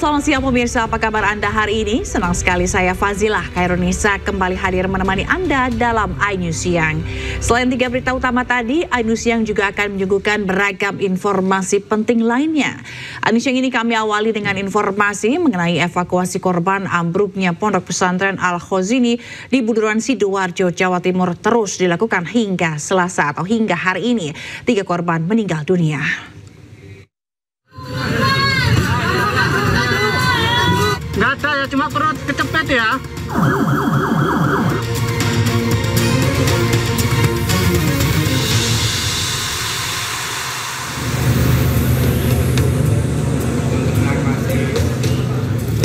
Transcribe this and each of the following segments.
selamat siang pemirsa, apa kabar Anda hari ini? Senang sekali saya Fazilah Khairunisa kembali hadir menemani Anda dalam iNews Siang. Selain 3 berita utama tadi, iNews Siang juga akan menyuguhkan beragam informasi penting lainnya. iNews Siang ini kami awali dengan informasi mengenai evakuasi korban ambruknya Pondok Pesantren Al-Khozini di Buduran Sidoarjo, Jawa Timur terus dilakukan hingga Selasa atau hingga hari ini. 3 korban meninggal dunia. Nggak ada ya, cuma perut kecepet ya.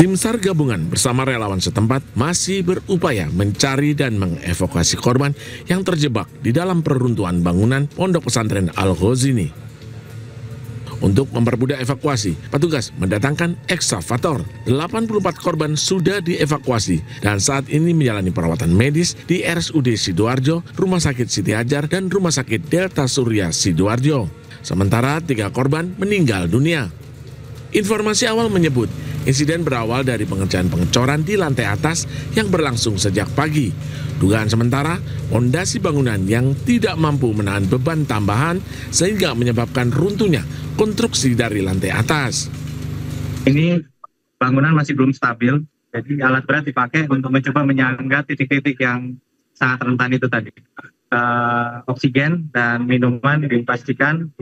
Tim SAR gabungan bersama relawan setempat masih berupaya mencari dan mengevakuasi korban yang terjebak di dalam peruntuhan bangunan Pondok Pesantren Al-Khozini. Untuk mempermudah evakuasi, petugas mendatangkan ekskavator. 84 korban sudah dievakuasi dan saat ini menjalani perawatan medis di RSUD Sidoarjo, Rumah Sakit Siti Hajar, dan Rumah Sakit Delta Surya Sidoarjo. Sementara 3 korban meninggal dunia. Informasi awal menyebut, insiden berawal dari pengecoran di lantai atas yang berlangsung sejak pagi. Dugaan sementara, fondasi bangunan yang tidak mampu menahan beban tambahan sehingga menyebabkan runtuhnya konstruksi dari lantai atas. Ini bangunan masih belum stabil, jadi alat berat dipakai untuk mencoba menyangga titik-titik yang sangat rentan itu tadi. Oksigen dan minuman dipastikan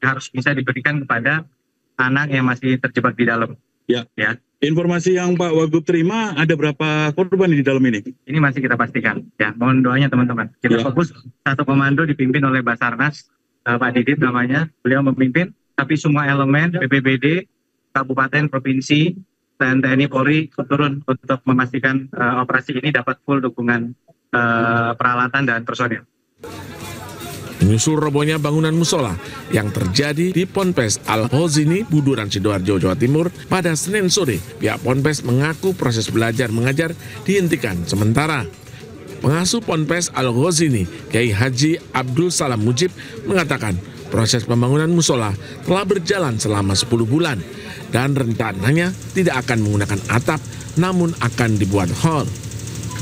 harus bisa diberikan kepada anak yang masih terjebak di dalam. Ya. Informasi yang Pak Wagub terima, ada berapa korban di dalam ini? Ini masih kita pastikan. Ya, mohon doanya teman-teman. Kita fokus satu komando dipimpin oleh Basarnas, Pak Didit namanya. Beliau memimpin, tapi semua elemen BPBD, Kabupaten, Provinsi, dan TNI Polri turun untuk memastikan operasi ini dapat full dukungan peralatan dan personil. Menyusul robohnya bangunan musola yang terjadi di Ponpes Al-Khozini, Buduran Sidoarjo, Jawa Timur pada Senin sore, pihak Ponpes mengaku proses belajar mengajar dihentikan sementara. Pengasuh Ponpes Al-Khozini, Kiai Haji Abdul Salam Mujib, mengatakan proses pembangunan musola telah berjalan selama 10 bulan dan rencananya tidak akan menggunakan atap, namun akan dibuat hall.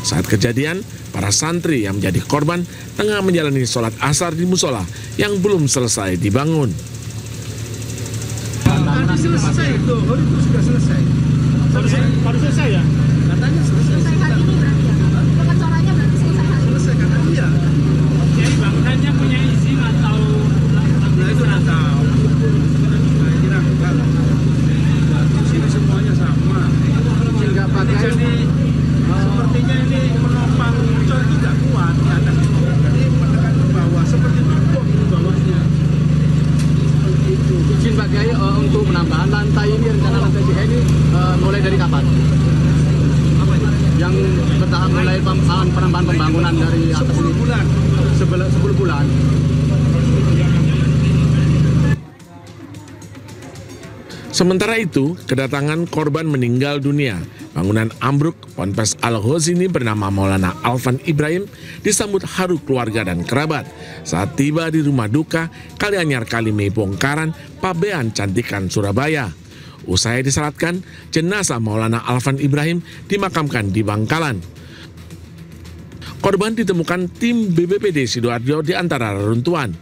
Saat kejadian, para santri yang menjadi korban tengah menjalani sholat asar di musola yang belum selesai dibangun. Selesai itu, itu sudah selesai. Baru selesai ya? Katanya selesai hari ini berarti ya? Pengecorannya berarti selesai hari ini? Selesai kata dia. Jadi bangunannya punya izin atau? Nah itu nggak tahu. Nah kira enggak lah. Di sini semuanya sama. Sehingga pakai. Jadi sepertinya ini menopang cor tidak kuat di atas itu. Jadi menekan ke bawah seperti bom di bawahnya. Izin pakai untuk penambahan lantai ini, rencana lantai ini mulai dari kapan? Apa itu? Yang bertahap mulai penambahan pembangunan dari atas 10 bulan. 10 bulan. Sementara itu, kedatangan korban meninggal dunia bangunan ambruk Ponpes Al-Khozini bernama Maulana Alvan Ibrahim disambut haru keluarga dan kerabat saat tiba di rumah duka Kalianyar Kalimei Bongkaran, Pabean Cantikan, Surabaya. Usai disalatkan, jenazah Maulana Alvan Ibrahim dimakamkan di Bangkalan. Korban ditemukan tim BPBD Sidoarjo di antara reruntuhan.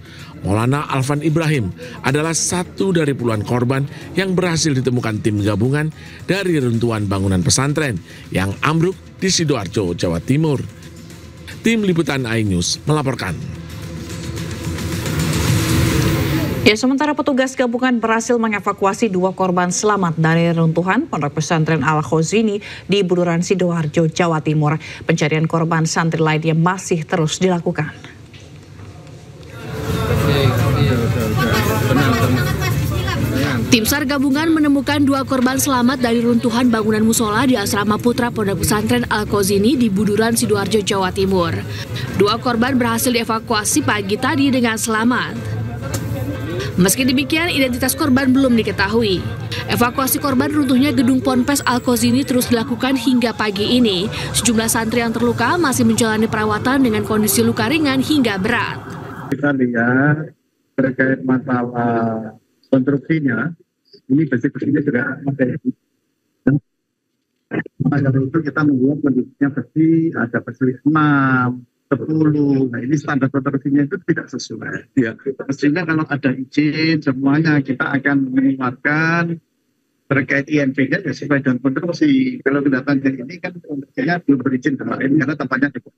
Maulana Alvan Ibrahim adalah satu dari puluhan korban yang berhasil ditemukan tim gabungan dari reruntuhan bangunan pesantren yang ambruk di Sidoarjo, Jawa Timur. Tim Liputan iNews melaporkan. Ya, sementara petugas gabungan berhasil mengevakuasi 2 korban selamat dari reruntuhan Pondok Pesantren Al-Khozini di Buduran Sidoarjo, Jawa Timur. Pencarian korban santri lainnya masih terus dilakukan. Tim SAR gabungan menemukan 2 korban selamat dari runtuhan bangunan musola di Asrama Putra Pondok Pesantren Al-Khozini di Buduran Sidoarjo, Jawa Timur. 2 korban berhasil dievakuasi pagi tadi dengan selamat. Meski demikian, identitas korban belum diketahui. Evakuasi korban runtuhnya gedung Ponpes Al-Khozini terus dilakukan hingga pagi ini. Sejumlah santri yang terluka masih menjalani perawatan dengan kondisi luka ringan hingga berat. Kita lihat terkait masalah konstruksinya, ini besi-besinya juga masih Maka dari itu kita membuat kondisinya bersih, ada bersih 6, 10. Nah ini standar konstruksinya itu tidak sesuai. Ya. Sehingga kalau ada izin semuanya kita akan mengeluarkan terkait INP-nya ya sesuai dengan konstruksi. Kalau kelihatannya ini kan konstruksinya belum berizin kemarin karena tempatnya cukup.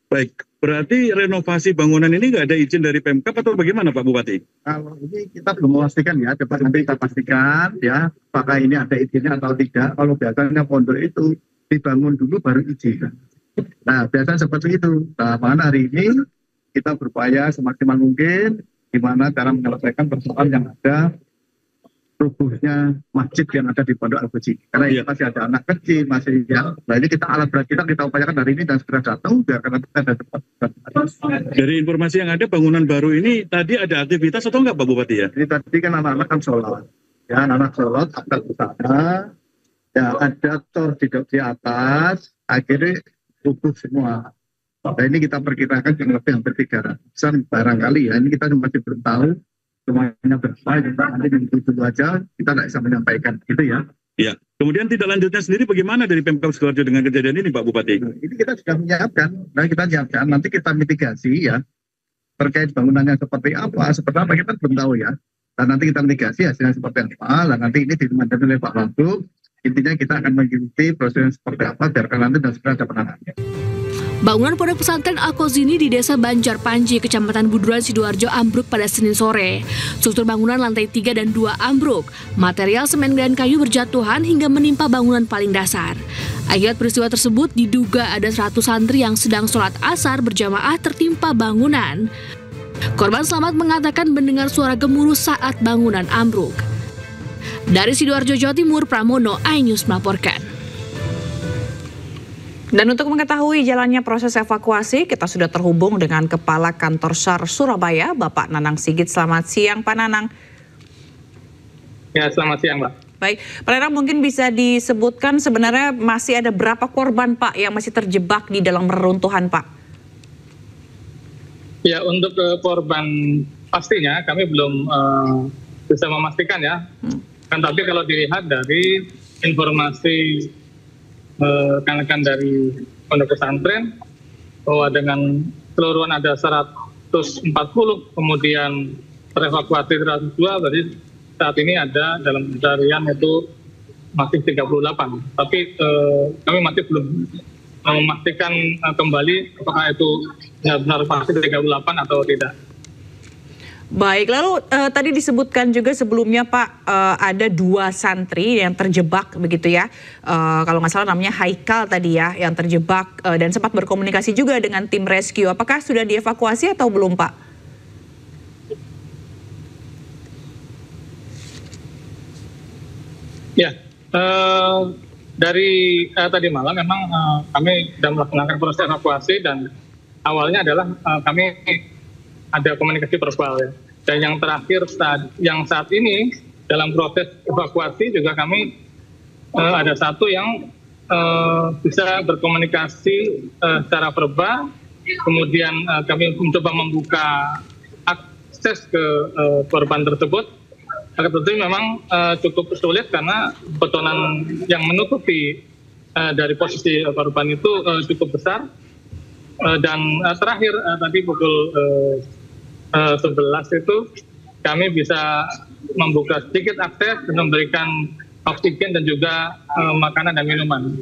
Baik, berarti renovasi bangunan ini nggak ada izin dari Pemkab atau bagaimana Pak Bupati? Kalau ini kita belum memastikan ya, dapat nanti kita pastikan ya, apakah ini ada izinnya atau tidak. Kalau biasanya pondok itu dibangun dulu baru izin. Nah, biasanya seperti itu. Nah, mana hari ini kita berupaya semaksimal mungkin gimana cara menyelesaikan persoalan yang ada rubuhnya masjid yang ada di Pondok Al-Ghozi. Karena ini masih ada anak kecil, masih ya. Nah ini kita alat berat kita upayakan hari ini dan segera datang biar karena kita ada tempat. Dari informasi yang ada bangunan baru ini tadi ada aktivitas atau enggak Pak Bupati ya? Ini tadi kan anak-anak kan sholat. Ya anak-anak sholat, akad usaha. Ya ada tor di atas, akhirnya rubuh semua. Nah ini kita perkirakan yang lebih hampir 300-an barangkali ya. Ini kita masih belum tahu. Semuanya berapa, kita nanti dulu aja, kita tidak bisa menyampaikan, gitu ya. Ya, kemudian tidak lanjutnya sendiri bagaimana dari Pemkab Sidoarjo dengan kejadian ini Pak Bupati? Ini kita sudah menyiapkan, nanti kita mitigasi ya, terkait bangunannya seperti apa kita belum tahu ya. Dan nanti kita mitigasi hasilnya seperti apa, dan nanti ini dimandatkan oleh Pak Wagub, intinya kita akan mengikuti prosesnya seperti apa, biarkan nanti dan segera ada penanganannya. Bangunan Pondok Pesantren Al-Kozini di Desa Banjar Panji, Kecamatan Buduran, Sidoarjo ambruk pada Senin sore. Struktur bangunan lantai 3 dan 2 ambruk. Material semen dan kayu berjatuhan hingga menimpa bangunan paling dasar. Akibat peristiwa tersebut diduga ada 100 santri yang sedang sholat asar berjamaah tertimpa bangunan. Korban selamat mengatakan mendengar suara gemuruh saat bangunan ambruk. Dari Sidoarjo, Jawa Timur, Pramono, iNews melaporkan. Dan untuk mengetahui jalannya proses evakuasi, kita sudah terhubung dengan Kepala Kantor SAR Surabaya, Bapak Nanang Sigit. Selamat siang, Pak Nanang. Ya, selamat siang, Mbak. Baik, Pak Nanang mungkin bisa disebutkan sebenarnya masih ada berapa korban, Pak, yang masih terjebak di dalam reruntuhan, Pak? Ya, untuk korban pastinya kami belum bisa memastikan ya. Kan tapi kalau dilihat dari informasi rekan-rekan dari Pondok Pesantren bahwa dengan keseluruhan ada 140, kemudian terevakuasi 102, berarti saat ini ada dalam pencarian itu masih 38. Tapi kami masih belum memastikan kembali apakah itu benar-benar pasti 38 atau tidak. Baik, lalu tadi disebutkan juga sebelumnya Pak, ada 2 santri yang terjebak begitu ya. Kalau nggak salah namanya Haikal tadi ya, yang terjebak dan sempat berkomunikasi juga dengan tim rescue. Apakah sudah dievakuasi atau belum Pak? Ya, dari tadi malam memang kami sudah melaksanakan proses evakuasi dan awalnya adalah kami ada komunikasi verbal ya. Dan yang terakhir saat ini dalam proses evakuasi juga kami ada satu yang bisa berkomunikasi secara verbal. Kemudian kami mencoba membuka akses ke korban tersebut. Tentu memang cukup sulit karena betonan yang menutupi dari posisi korban itu cukup besar. Dan terakhir tadi pukul 11 itu kami bisa membuka sedikit akses dan memberikan oksigen dan juga makanan dan minuman.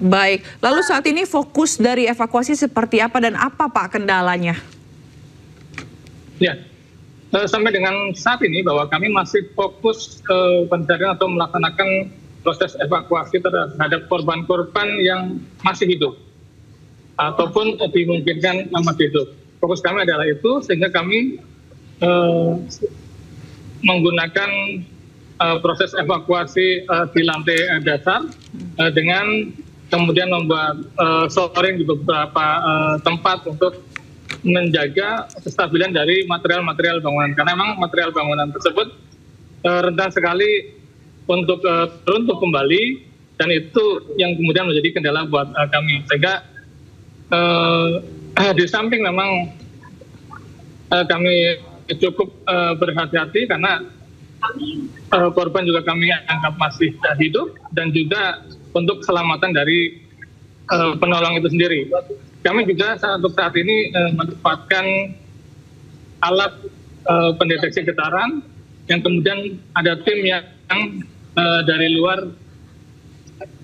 Baik, lalu saat ini fokus dari evakuasi seperti apa dan apa Pak kendalanya? Ya, sampai dengan saat ini bahwa kami masih fokus pencarian atau melaksanakan proses evakuasi terhadap korban-korban yang masih hidup ataupun dimungkinkan masih hidup. Fokus kami adalah itu, sehingga kami menggunakan proses evakuasi di lantai dasar dengan kemudian membuat shoring di beberapa tempat untuk menjaga kestabilan dari material-material bangunan. Karena memang material bangunan tersebut rentan sekali untuk runtuh kembali, dan itu yang kemudian menjadi kendala buat kami. Sehingga di samping memang kami cukup berhati-hati karena korban juga kami anggap masih hidup, dan juga untuk keselamatan dari penolong itu sendiri. Kami juga untuk saat ini menempatkan alat pendeteksi getaran, yang kemudian ada tim yang dari luar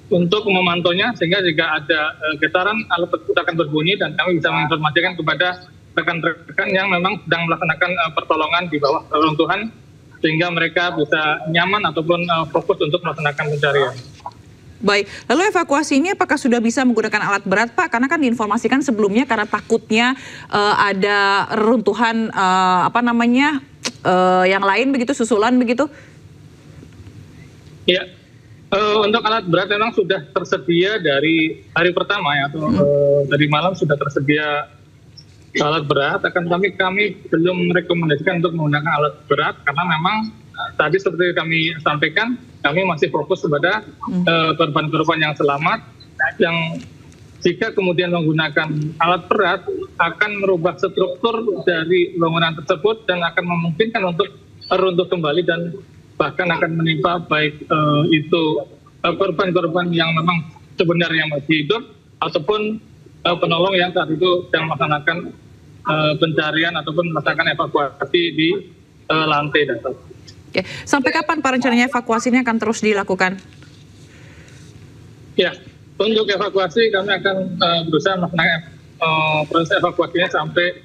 untuk memantaunya, sehingga jika ada getaran alat tersebut akan berbunyi dan kami bisa menginformasikan kepada rekan-rekan yang memang sedang melaksanakan pertolongan di bawah reruntuhan, sehingga mereka bisa nyaman ataupun fokus untuk melaksanakan pencarian. Baik, lalu evakuasi ini apakah sudah bisa menggunakan alat berat, Pak? Karena kan diinformasikan sebelumnya karena takutnya ada reruntuhan yang lain begitu, susulan begitu? Ya, untuk alat berat memang sudah tersedia dari hari pertama ya, atau dari malam sudah tersedia alat berat. Akan kami belum merekomendasikan untuk menggunakan alat berat karena memang tadi seperti kami sampaikan, kami masih fokus kepada korban-korban yang selamat, yang jika kemudian menggunakan alat berat akan merubah struktur dari bangunan tersebut dan akan memungkinkan untuk runtuh kembali dan bahkan akan menimpa baik itu korban-korban yang memang sebenarnya masih hidup ataupun penolong yang saat itu sedang melaksanakan pencarian ataupun melaksanakan evakuasi di lantai dasar. Oke, sampai kapan Pak rencananya evakuasi ini akan terus dilakukan? Ya, untuk evakuasi kami akan berusaha melaksanakan proses evakuasinya sampai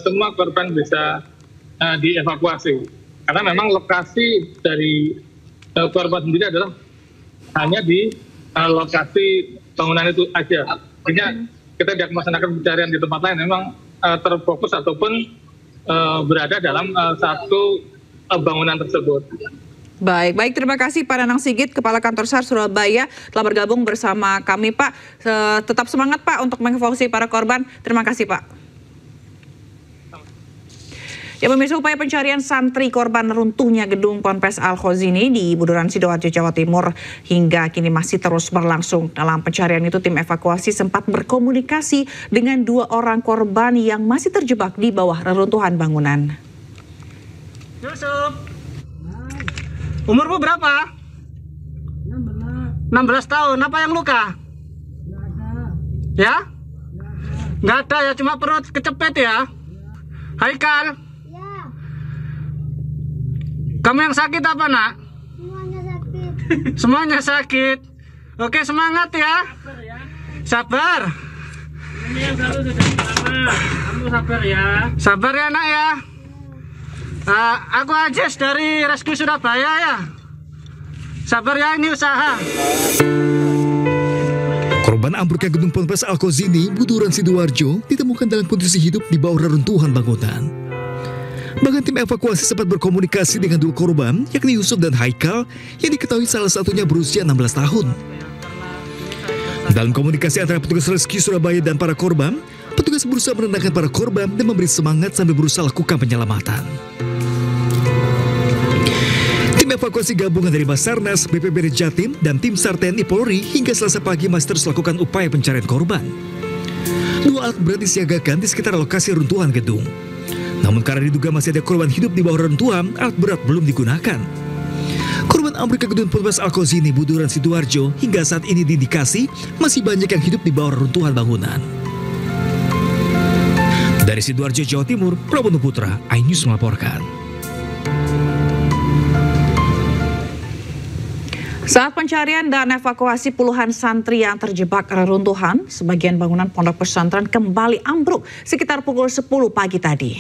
semua korban bisa dievakuasi. Karena memang lokasi dari korban sendiri adalah hanya di lokasi bangunan itu aja. Artinya kita tidak melaksanakan pencarian di tempat lain, memang terfokus ataupun berada dalam satu bangunan tersebut. Baik, terima kasih Pak Danang Sigit, Kepala Kantor SAR Surabaya telah bergabung bersama kami, Pak. Tetap semangat Pak untuk mengevakuasi para korban. Terima kasih Pak. Ya pemirsa, upaya pencarian santri korban runtuhnya gedung Ponpes Al-Khozini di Buduran Sidoarjo, Jawa Timur hingga kini masih terus berlangsung. Dalam pencarian itu tim evakuasi sempat berkomunikasi dengan 2 orang korban yang masih terjebak di bawah reruntuhan bangunan. Yusuf, umurmu berapa? 16 tahun. Apa yang luka? Nggak ada. Ya? Nggak ada ya, cuma perut kecepet ya? Haikal? Ya. Kamu yang sakit apa nak? Semuanya sakit. Semuanya sakit. Oke, semangat ya. Sabar ya. Sabar. Ini yang selalu sudah lama. Kamu sabar ya. Sabar ya nak ya. Aku Ajes dari Rescue Surabaya ya. Sabar ya, ini usaha. Korban ambruknya gedung Ponpes Al-Khozini, Buduran Sidoarjo, ditemukan dalam kondisi hidup di bawah reruntuhan bangunan. Bahkan tim evakuasi sempat berkomunikasi dengan 2 korban, yakni Yusuf dan Haikal, yang diketahui salah satunya berusia 16 tahun. Dalam komunikasi antara petugas Rescue Surabaya dan para korban, petugas berusaha menenangkan para korban dan memberi semangat sambil berusaha lakukan penyelamatan. Tim evakuasi gabungan dari Basarnas, BPBD Jatim, dan tim SAR TNI Polri hingga Selasa pagi masih terus lakukan upaya pencarian korban. 2 alat berat disiagakan di sekitar lokasi runtuhan gedung. Namun karena diduga masih ada korban hidup di bawah runtuhan, alat berat belum digunakan. Korban ambruknya gedung Ponpes Al-Khozini, Buduran Sidoarjo hingga saat ini diindikasi masih banyak yang hidup di bawah runtuhan bangunan. Dari Sidoarjo, Jawa Timur, Prabowo Putra, iNews melaporkan. Saat pencarian dan evakuasi puluhan santri yang terjebak reruntuhan, sebagian bangunan pondok pesantren kembali ambruk sekitar pukul 10 pagi tadi.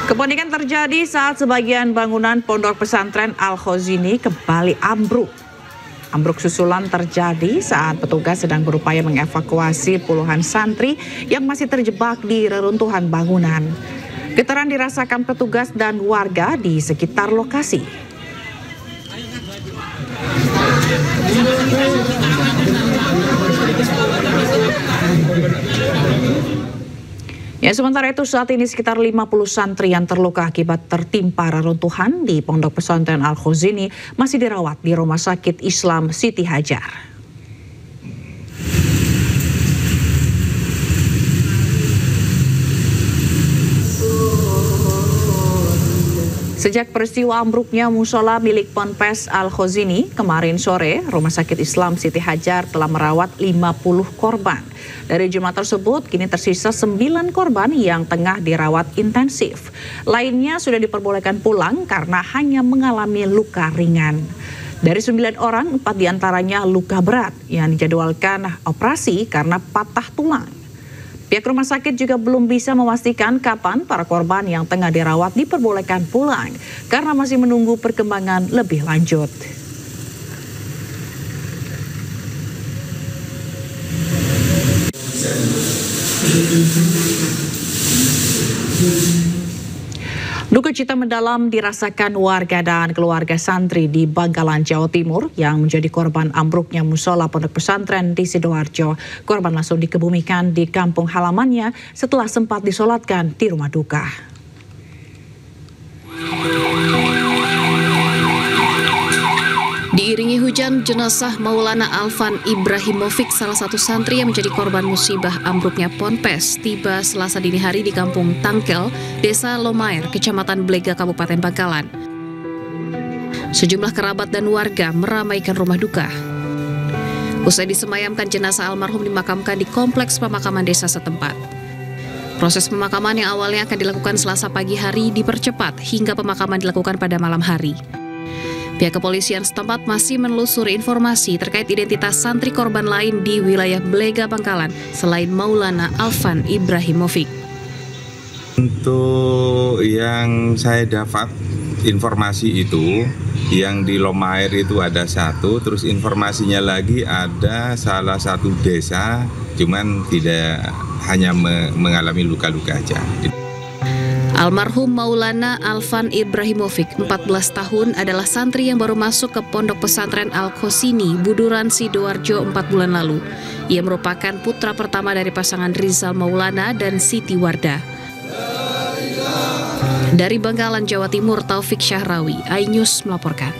Kepanikan terjadi saat sebagian bangunan pondok pesantren Al-Khozini kembali ambruk. Ambruk susulan terjadi saat petugas sedang berupaya mengevakuasi puluhan santri yang masih terjebak di reruntuhan bangunan. Getaran dirasakan petugas dan warga di sekitar lokasi. Ya, sementara itu saat ini sekitar 50 santri yang terluka akibat tertimpa reruntuhan di Pondok Pesantren Al-Khozini masih dirawat di Rumah Sakit Islam Siti Hajar. Sejak peristiwa ambruknya musola milik Ponpes Al-Khozini kemarin sore, Rumah Sakit Islam Siti Hajar telah merawat 50 korban. Dari jumlah tersebut, kini tersisa 9 korban yang tengah dirawat intensif. Lainnya sudah diperbolehkan pulang karena hanya mengalami luka ringan. Dari 9 orang, 4 diantaranya luka berat yang dijadwalkan operasi karena patah tulang. Pihak rumah sakit juga belum bisa memastikan kapan para korban yang tengah dirawat diperbolehkan pulang karena masih menunggu perkembangan lebih lanjut. Duka cita mendalam dirasakan warga dan keluarga santri di Bangkalan, Jawa Timur yang menjadi korban ambruknya musola pondok pesantren di Sidoarjo. Korban langsung dikebumikan di kampung halamannya setelah sempat disolatkan di rumah duka. Diiringi hujan, jenazah Maulana Alvan Ibrahimovic, salah satu santri yang menjadi korban musibah ambruknya Ponpes, tiba Selasa dini hari di Kampung Tangkel, Desa Lomair, Kecamatan Blega, Kabupaten Bangkalan. Sejumlah kerabat dan warga meramaikan rumah duka. Usai disemayamkan, jenazah almarhum dimakamkan di kompleks pemakaman desa setempat. Proses pemakaman yang awalnya akan dilakukan Selasa pagi hari dipercepat hingga pemakaman dilakukan pada malam hari. Pihak kepolisian setempat masih menelusuri informasi terkait identitas santri korban lain di wilayah Blega, Bangkalan selain Maulana Alvan Ibrahimovic. Untuk yang saya dapat informasi itu, yang di Lomair itu ada satu, terus informasinya lagi ada salah satu desa, cuman tidak hanya mengalami luka-luka aja. Almarhum Maulana Alvan Ibrahimovic, 14 tahun, adalah santri yang baru masuk ke Pondok Pesantren Al-Khozini, Buduran, Sidoarjo 4 bulan lalu. Ia merupakan putra pertama dari pasangan Rizal Maulana dan Siti Wardah. Dari Bangkalan, Jawa Timur, Taufik Syahrawi, iNews melaporkan.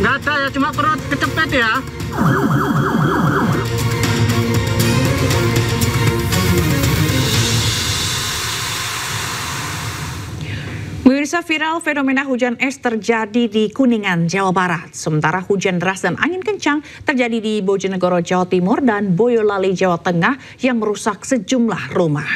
Nggak ada ya, cuma perut kecepet ya. Pemirsa, viral fenomena hujan es terjadi di Kuningan, Jawa Barat. Sementara hujan deras dan angin kencang terjadi di Bojonegoro, Jawa Timur dan Boyolali, Jawa Tengah yang merusak sejumlah rumah.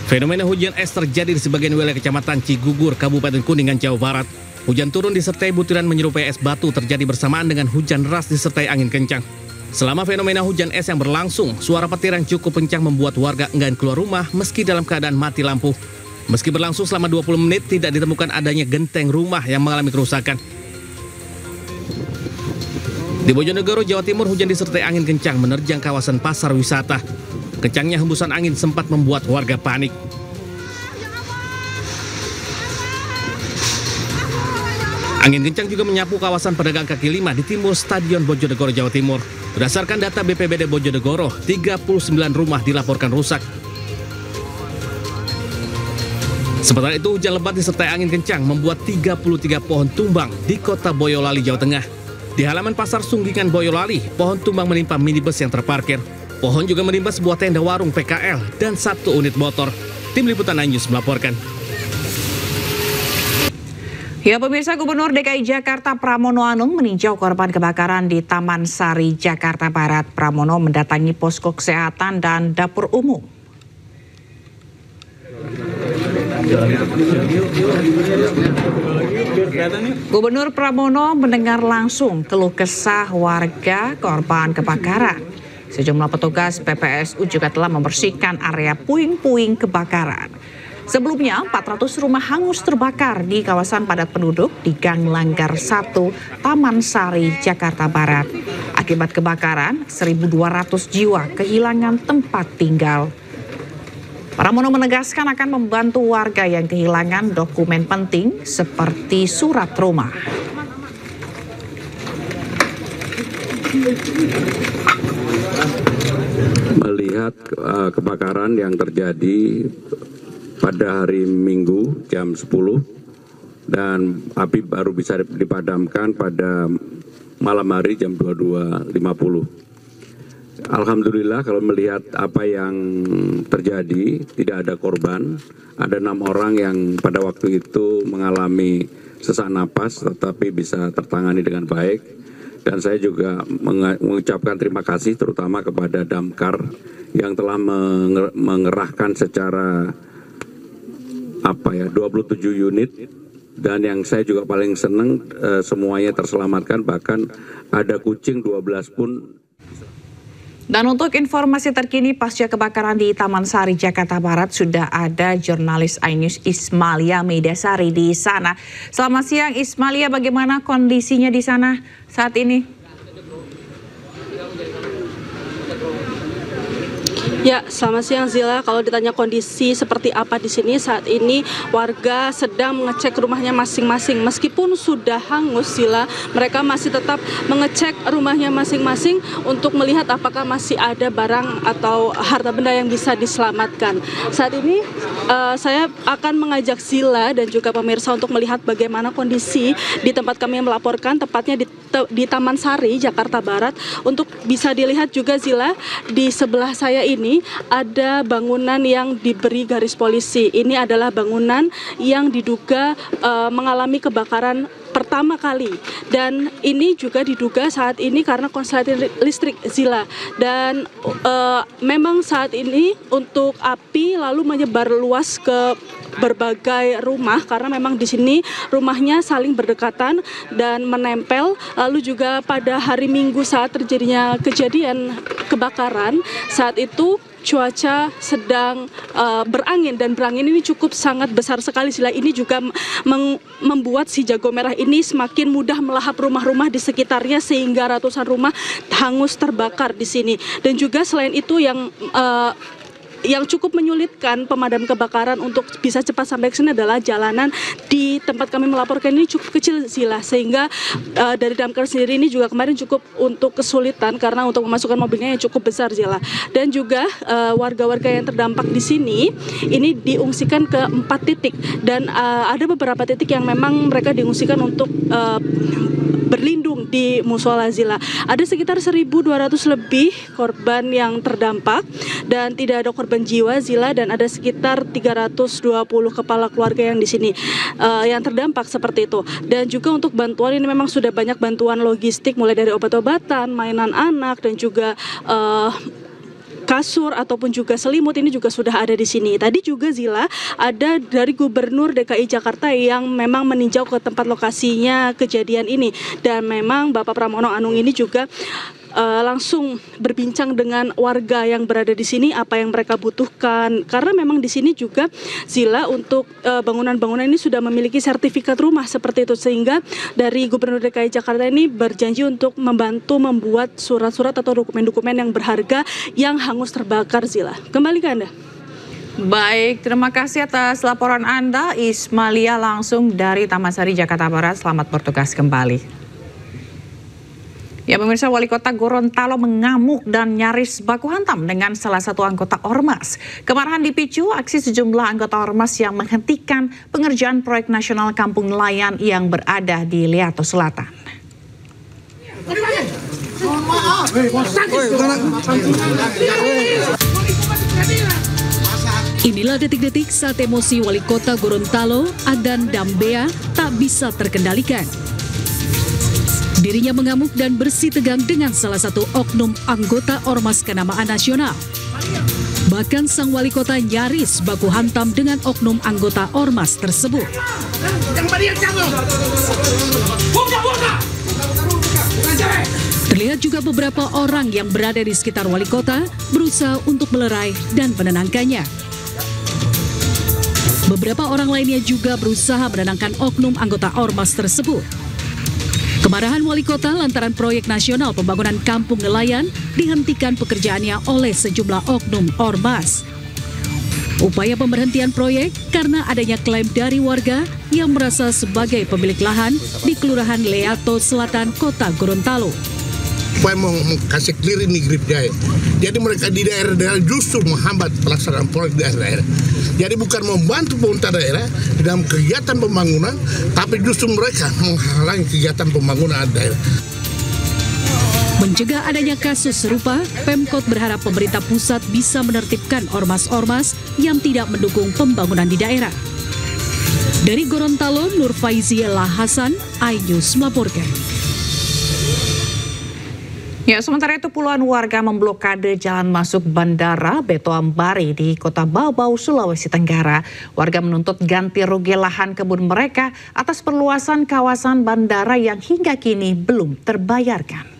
Fenomena hujan es terjadi di sebagian wilayah Kecamatan Cigugur, Kabupaten Kuningan, Jawa Barat. Hujan turun disertai butiran menyerupai es batu terjadi bersamaan dengan hujan deras disertai angin kencang. Selama fenomena hujan es yang berlangsung, suara petir yang cukup kencang membuat warga enggan keluar rumah meski dalam keadaan mati lampu. Meski berlangsung selama 20 menit, tidak ditemukan adanya genteng rumah yang mengalami kerusakan. Di Bojonegoro, Jawa Timur, hujan disertai angin kencang menerjang kawasan pasar wisata. Kencangnya hembusan angin sempat membuat warga panik. Angin kencang juga menyapu kawasan pedagang kaki lima di timur Stadion Bojonegoro, Jawa Timur. Berdasarkan data BPBD Bojonegoro, 39 rumah dilaporkan rusak. Sementara itu, hujan lebat disertai angin kencang membuat 33 pohon tumbang di kota Boyolali, Jawa Tengah. Di halaman pasar Sunggingan Boyolali, pohon tumbang menimpa minibus yang terparkir. Pohon juga menimpa sebuah tenda warung PKL dan 1 unit motor. Tim Liputan iNews melaporkan. Ya, pemirsa, Gubernur DKI Jakarta Pramono Anung meninjau korban kebakaran di Taman Sari, Jakarta Barat. Pramono mendatangi posko kesehatan dan dapur umum. Gubernur Pramono mendengar langsung keluh kesah warga korban kebakaran. Sejumlah petugas PPSU juga telah membersihkan area puing-puing kebakaran. Sebelumnya, 400 rumah hangus terbakar di kawasan padat penduduk di Gang Langgar 1, Taman Sari, Jakarta Barat. Akibat kebakaran, 1.200 jiwa kehilangan tempat tinggal. Pramono menegaskan akan membantu warga yang kehilangan dokumen penting seperti surat rumah. Melihat kebakaran yang terjadi pada hari Minggu jam 10 dan api baru bisa dipadamkan pada malam hari jam 22.50. Alhamdulillah kalau melihat apa yang terjadi tidak ada korban. Ada 6 orang yang pada waktu itu mengalami sesak napas tetapi bisa tertangani dengan baik. Dan saya juga mengucapkan terima kasih terutama kepada Damkar yang telah mengerahkan secara 27 unit, dan yang saya juga paling senang semuanya terselamatkan, bahkan ada kucing 12 pun. Dan untuk informasi terkini pasca kebakaran di Taman Sari, Jakarta Barat, sudah ada jurnalis iNews Ismalia Medasari di sana. Selamat siang Ismalia, bagaimana kondisinya di sana saat ini? Ya, selamat siang Zila. Kalau ditanya kondisi seperti apa di sini saat ini, warga sedang mengecek rumahnya masing-masing. Meskipun sudah hangus, Zila, mereka masih tetap mengecek rumahnya masing-masing untuk melihat apakah masih ada barang atau harta benda yang bisa diselamatkan. Saat ini saya akan mengajak Zila dan juga pemirsa untuk melihat bagaimana kondisi di tempat kami melaporkan, tepatnya di Taman Sari, Jakarta Barat. Untuk bisa dilihat juga Zila, di sebelah saya ini ada bangunan yang diberi garis polisi. Ini adalah bangunan yang diduga mengalami kebakaran pertama kali, dan ini juga diduga saat ini karena konsleting listrik Zila. Dan memang saat ini untuk api lalu menyebar luas ke berbagai rumah karena memang di sini rumahnya saling berdekatan dan menempel. Lalu juga pada hari Minggu saat terjadinya kejadian kebakaran, saat itu cuaca sedang berangin, dan berangin ini cukup sangat besar sekali. Sila ini juga membuat si jago merah ini semakin mudah melahap rumah-rumah di sekitarnya sehingga ratusan rumah hangus terbakar di sini. Dan juga selain itu yang cukup menyulitkan pemadam kebakaran untuk bisa cepat sampai ke sini adalah jalanan di tempat kami melaporkan ini cukup kecil Zila, sehingga dari Damkar sendiri ini juga kemarin cukup untuk kesulitan karena untuk memasukkan mobilnya yang cukup besar Zila. Dan juga warga-warga yang terdampak di sini ini diungsikan ke 4 titik, dan ada beberapa titik yang memang mereka diungsikan untuk berlindung di musola Zila. Ada sekitar 1.200 lebih korban yang terdampak dan tidak ada korban jiwa Zila, dan ada sekitar 320 kepala keluarga yang di sini yang terdampak seperti itu. Dan juga untuk bantuan ini memang sudah banyak bantuan logistik mulai dari obat-obatan, mainan anak, dan juga kasur ataupun juga selimut ini juga sudah ada di sini. Tadi juga Zila ada dari Gubernur DKI Jakarta yang memang meninjau ke tempat lokasinya kejadian ini, dan memang Bapak Pramono Anung ini juga langsung berbincang dengan warga yang berada di sini apa yang mereka butuhkan, karena memang di sini juga Zila untuk bangunan-bangunan ini sudah memiliki sertifikat rumah seperti itu, sehingga dari Gubernur DKI Jakarta ini berjanji untuk membantu membuat surat-surat atau dokumen-dokumen yang berharga yang hangus terbakar Zila. Kembali ke Anda. Baik, terima kasih atas laporan Anda Ismalia langsung dari Taman Sari, Jakarta Barat. Selamat bertugas kembali. Ya pemirsa, Wali Kota Gorontalo mengamuk dan nyaris baku hantam dengan salah satu anggota Ormas. Kemarahan dipicu aksi sejumlah anggota Ormas yang menghentikan pengerjaan proyek nasional Kampung Nelayan yang berada di Liato Selatan. Inilah detik-detik saat emosi Wali Kota Gorontalo, Adan Dambea, tak bisa terkendalikan. Dirinya mengamuk dan bersih tegang dengan salah satu oknum anggota Ormas Kenamaan Nasional. Bahkan sang wali kota nyaris baku hantam dengan oknum anggota Ormas tersebut. Terlihat juga beberapa orang yang berada di sekitar wali kota berusaha untuk melerai dan menenangkannya. Beberapa orang lainnya juga berusaha menenangkan oknum anggota Ormas tersebut. Kemarahan wali kota lantaran proyek nasional pembangunan kampung nelayan dihentikan pekerjaannya oleh sejumlah oknum Ormas. Upaya pemberhentian proyek karena adanya klaim dari warga yang merasa sebagai pemilik lahan di Kelurahan Leato Selatan, Kota Gorontalo. Supaya mau kasih clear ini grip jaya. Jadi mereka di daerah-daerah justru menghambat pelaksanaan proyek di daerah-daerah. Jadi bukan membantu pemerintah daerah dalam kegiatan pembangunan, tapi justru mereka menghalangi kegiatan pembangunan daerah. Mencegah adanya kasus serupa, Pemkot berharap pemerintah pusat bisa menertibkan ormas-ormas yang tidak mendukung pembangunan di daerah. Dari Gorontalo, Nur Faiziela Hasan, iNews melaporkan. Ya, sementara itu puluhan warga memblokade jalan masuk Bandara Beto Ambari di Kota Bau-Bau, Sulawesi Tenggara. Warga menuntut ganti rugi lahan kebun mereka atas perluasan kawasan bandara yang hingga kini belum terbayarkan.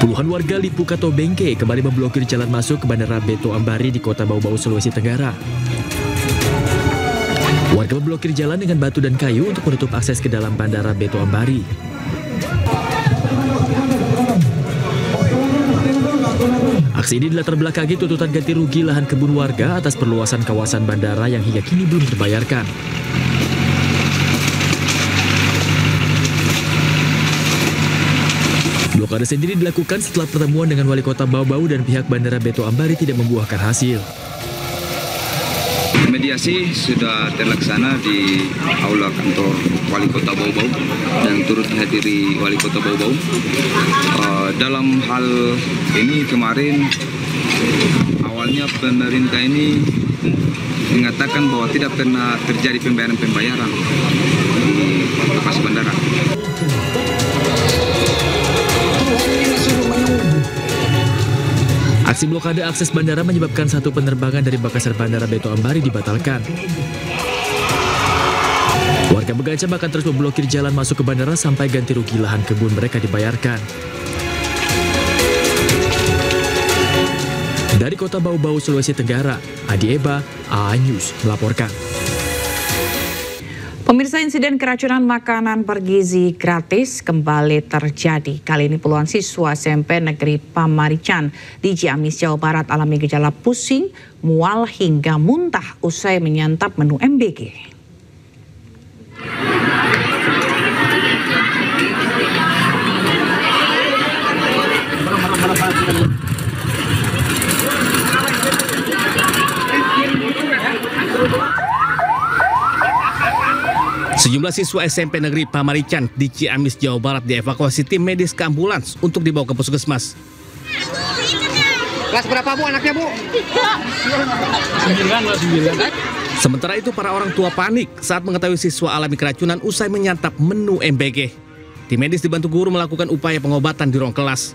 Puluhan warga Lipuka Bengke kembali memblokir jalan masuk ke Bandara Beto Ambari di Kota Bau-Bau, Sulawesi Tenggara. Warga memblokir jalan dengan batu dan kayu untuk menutup akses ke dalam Bandara Beto Ambari. Aksi ini dilatar belakangi tuntutan ganti rugi lahan kebun warga atas perluasan kawasan bandara yang hingga kini belum terbayarkan. Blokade sendiri dilakukan setelah pertemuan dengan Wali Kota Bau-Bau dan pihak Bandara Beto Ambari tidak membuahkan hasil. Mediasi sudah terlaksana di aula kantor Wali Kota Bau-Bau dan turut dihadiri Wali Kota Bau-Bau. Dalam hal ini kemarin awalnya pemerintah ini mengatakan bahwa tidak pernah terjadi pembayaran di lokasi bandara. Aksi blokade akses bandara menyebabkan satu penerbangan dari Makassar Bandara Beto Ambari dibatalkan. Warga Begancam akan terus memblokir jalan masuk ke bandara sampai ganti rugi lahan kebun mereka dibayarkan. Dari Kota Bau-Bau, Sulawesi Tenggara, Adi Eba, iNews melaporkan. Pemirsa, insiden keracunan makanan bergizi gratis kembali terjadi. Kali ini puluhan siswa SMP Negeri Pamarican di Ciamis, Jawa Barat alami gejala pusing, mual hingga muntah usai menyantap menu MBG. Sejumlah siswa SMP Negeri Pamarican di Ciamis, Jawa Barat dievakuasi tim medis ke ambulans untuk dibawa ke puskesmas. Kelas berapa Bu anaknya Bu? 9. Sementara itu para orang tua panik saat mengetahui siswa alami keracunan usai menyantap menu MBG. Tim medis dibantu guru melakukan upaya pengobatan di ruang kelas.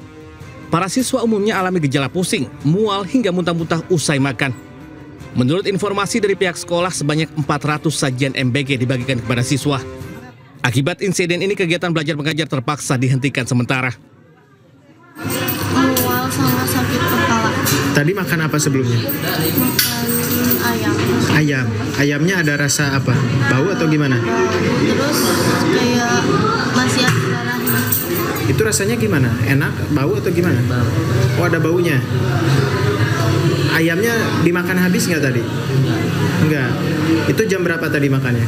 Para siswa umumnya alami gejala pusing, mual hingga muntah-muntah usai makan. Menurut informasi dari pihak sekolah, sebanyak 400 sajian MBG dibagikan kepada siswa. Akibat insiden ini, kegiatan belajar mengajar terpaksa dihentikan sementara. Mual sama sakit kepala. Tadi makan apa sebelumnya? Makan ayam. Ayam. Ayamnya ada rasa apa? Bau atau gimana? Terus kayak masih ada darahnya. Itu rasanya gimana? Enak? Bau atau gimana? Bau. Oh, ada baunya. Ayamnya dimakan habis nggak tadi? Enggak. Itu jam berapa tadi makannya?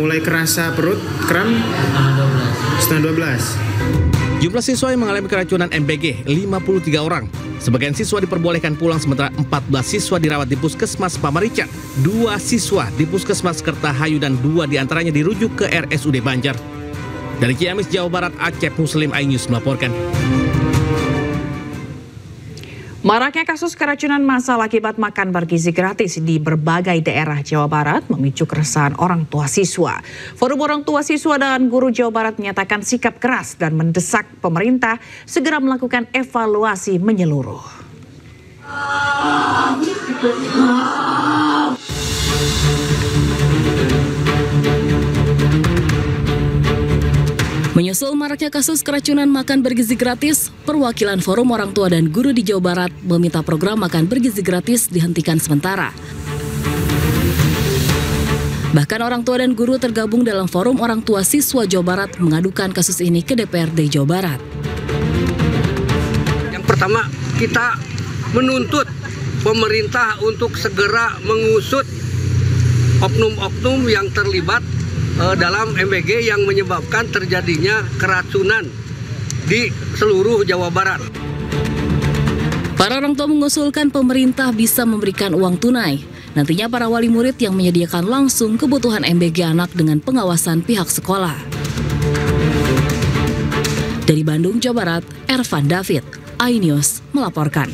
Mulai kerasa perut, kram? Setengah 12. Jumlah siswa yang mengalami keracunan MBG 53 orang. Sebagian siswa diperbolehkan pulang sementara 14 siswa dirawat di Puskesmas Pamarican. 2 siswa di Puskesmas Kertahayu dan 2 diantaranya dirujuk ke RSUD Banjar. Dari Ciamis, Jawa Barat, Acep Muslim, iNews melaporkan. Maraknya kasus keracunan massal akibat makan bergizi gratis di berbagai daerah Jawa Barat memicu keresahan orang tua siswa. Forum Orang Tua Siswa dan Guru Jawa Barat menyatakan sikap keras dan mendesak pemerintah segera melakukan evaluasi menyeluruh. Menyusul maraknya kasus keracunan makan bergizi gratis, perwakilan Forum Orang Tua dan Guru di Jawa Barat meminta program makan bergizi gratis dihentikan sementara. Bahkan orang tua dan guru tergabung dalam Forum Orang Tua Siswa Jawa Barat mengadukan kasus ini ke DPRD Jawa Barat. Yang pertama, kita menuntut pemerintah untuk segera mengusut oknum-oknum yang terlibat dalam MBG yang menyebabkan terjadinya keracunan di seluruh Jawa Barat. Para orang tua mengusulkan pemerintah bisa memberikan uang tunai. Nantinya para wali murid yang menyediakan langsung kebutuhan MBG anak dengan pengawasan pihak sekolah. Dari Bandung, Jawa Barat, Ervan David, iNews melaporkan.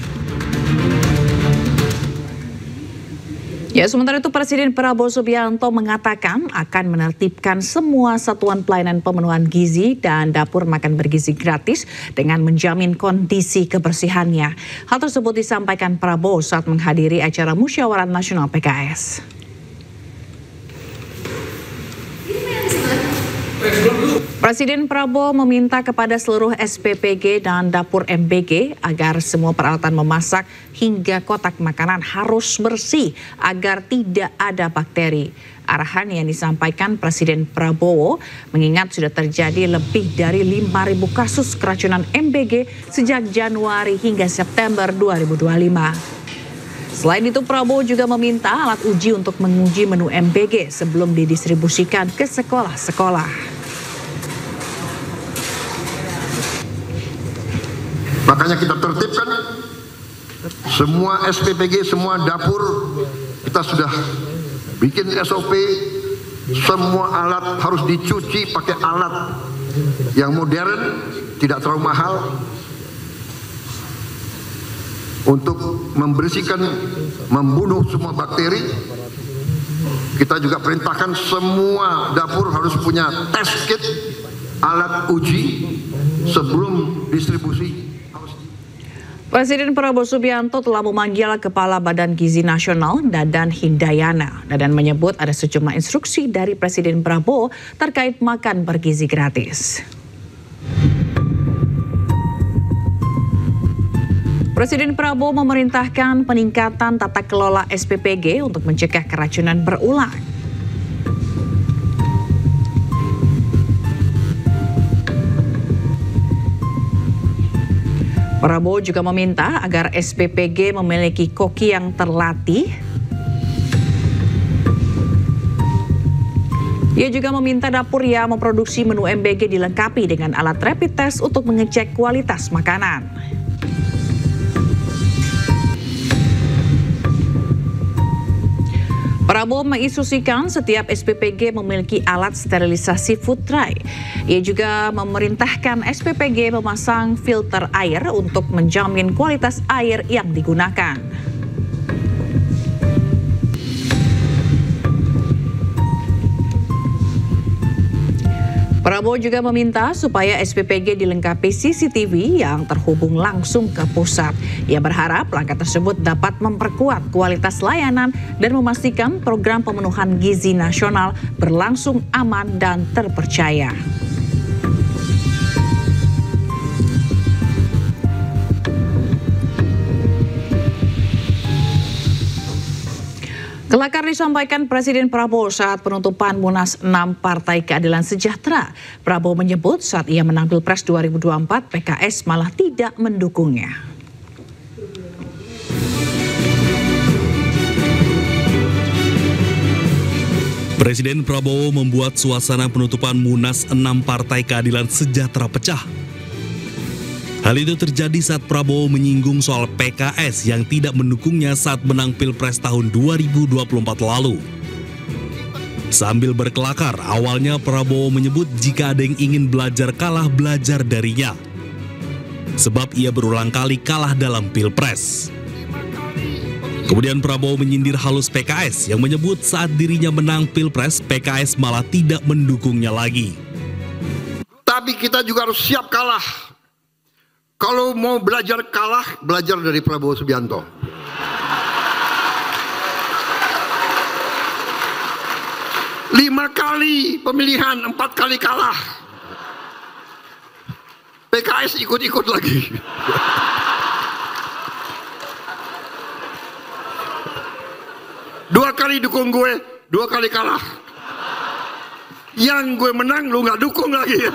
Ya, sementara itu Presiden Prabowo Subianto mengatakan akan menertibkan semua satuan pelayanan pemenuhan gizi dan dapur makan bergizi gratis dengan menjamin kondisi kebersihannya. Hal tersebut disampaikan Prabowo saat menghadiri acara Musyawarah Nasional PKS. Presiden Prabowo meminta kepada seluruh SPPG dan dapur MBG agar semua peralatan memasak hingga kotak makanan harus bersih agar tidak ada bakteri. Arahan yang disampaikan Presiden Prabowo mengingat sudah terjadi lebih dari 5.000 kasus keracunan MBG sejak Januari hingga September 2025. Selain itu, Prabowo juga meminta alat uji untuk menguji menu MBG sebelum didistribusikan ke sekolah-sekolah. Makanya kita tertibkan semua SPPG, semua dapur, kita sudah bikin SOP, semua alat harus dicuci pakai alat yang modern, tidak terlalu mahal, untuk membersihkan, membunuh semua bakteri. Kita juga perintahkan semua dapur harus punya test kit, alat uji sebelum distribusi. Presiden Prabowo Subianto telah memanggil Kepala Badan Gizi Nasional Dadan Hindayana. Dadan menyebut ada sejumlah instruksi dari Presiden Prabowo terkait makan bergizi gratis. Presiden Prabowo memerintahkan peningkatan tata kelola SPPG untuk mencegah keracunan berulang. Prabowo juga meminta agar SPPG memiliki koki yang terlatih. Ia juga meminta dapur yang memproduksi menu MBG dilengkapi dengan alat rapid test untuk mengecek kualitas makanan. Prabowo menginstruksikan setiap SPPG memiliki alat sterilisasi food tray. Ia juga memerintahkan SPPG memasang filter air untuk menjamin kualitas air yang digunakan. Prabowo juga meminta supaya SPPG dilengkapi CCTV yang terhubung langsung ke pusat. Ia berharap langkah tersebut dapat memperkuat kualitas layanan dan memastikan program pemenuhan gizi nasional berlangsung aman dan terpercaya. Kelakar disampaikan Presiden Prabowo saat penutupan Munas 6 Partai Keadilan Sejahtera. Prabowo menyebut saat ia menang Pilpres 2024, PKS malah tidak mendukungnya. Presiden Prabowo membuat suasana penutupan Munas 6 Partai Keadilan Sejahtera pecah. Hal itu terjadi saat Prabowo menyinggung soal PKS yang tidak mendukungnya saat menang Pilpres tahun 2024 lalu. Sambil berkelakar, awalnya Prabowo menyebut jika ada yang ingin belajar kalah, belajar darinya. Sebab ia berulang kali kalah dalam Pilpres. Kemudian Prabowo menyindir halus PKS yang menyebut saat dirinya menang Pilpres, PKS malah tidak mendukungnya lagi. Tapi kita juga harus siap kalah. Kalau mau belajar kalah, belajar dari Prabowo Subianto. Lima kali pemilihan, 4 kali kalah. PKS ikut-ikut lagi. Dua kali dukung gue, 2 kali kalah. Yang gue menang lu nggak dukung lagi.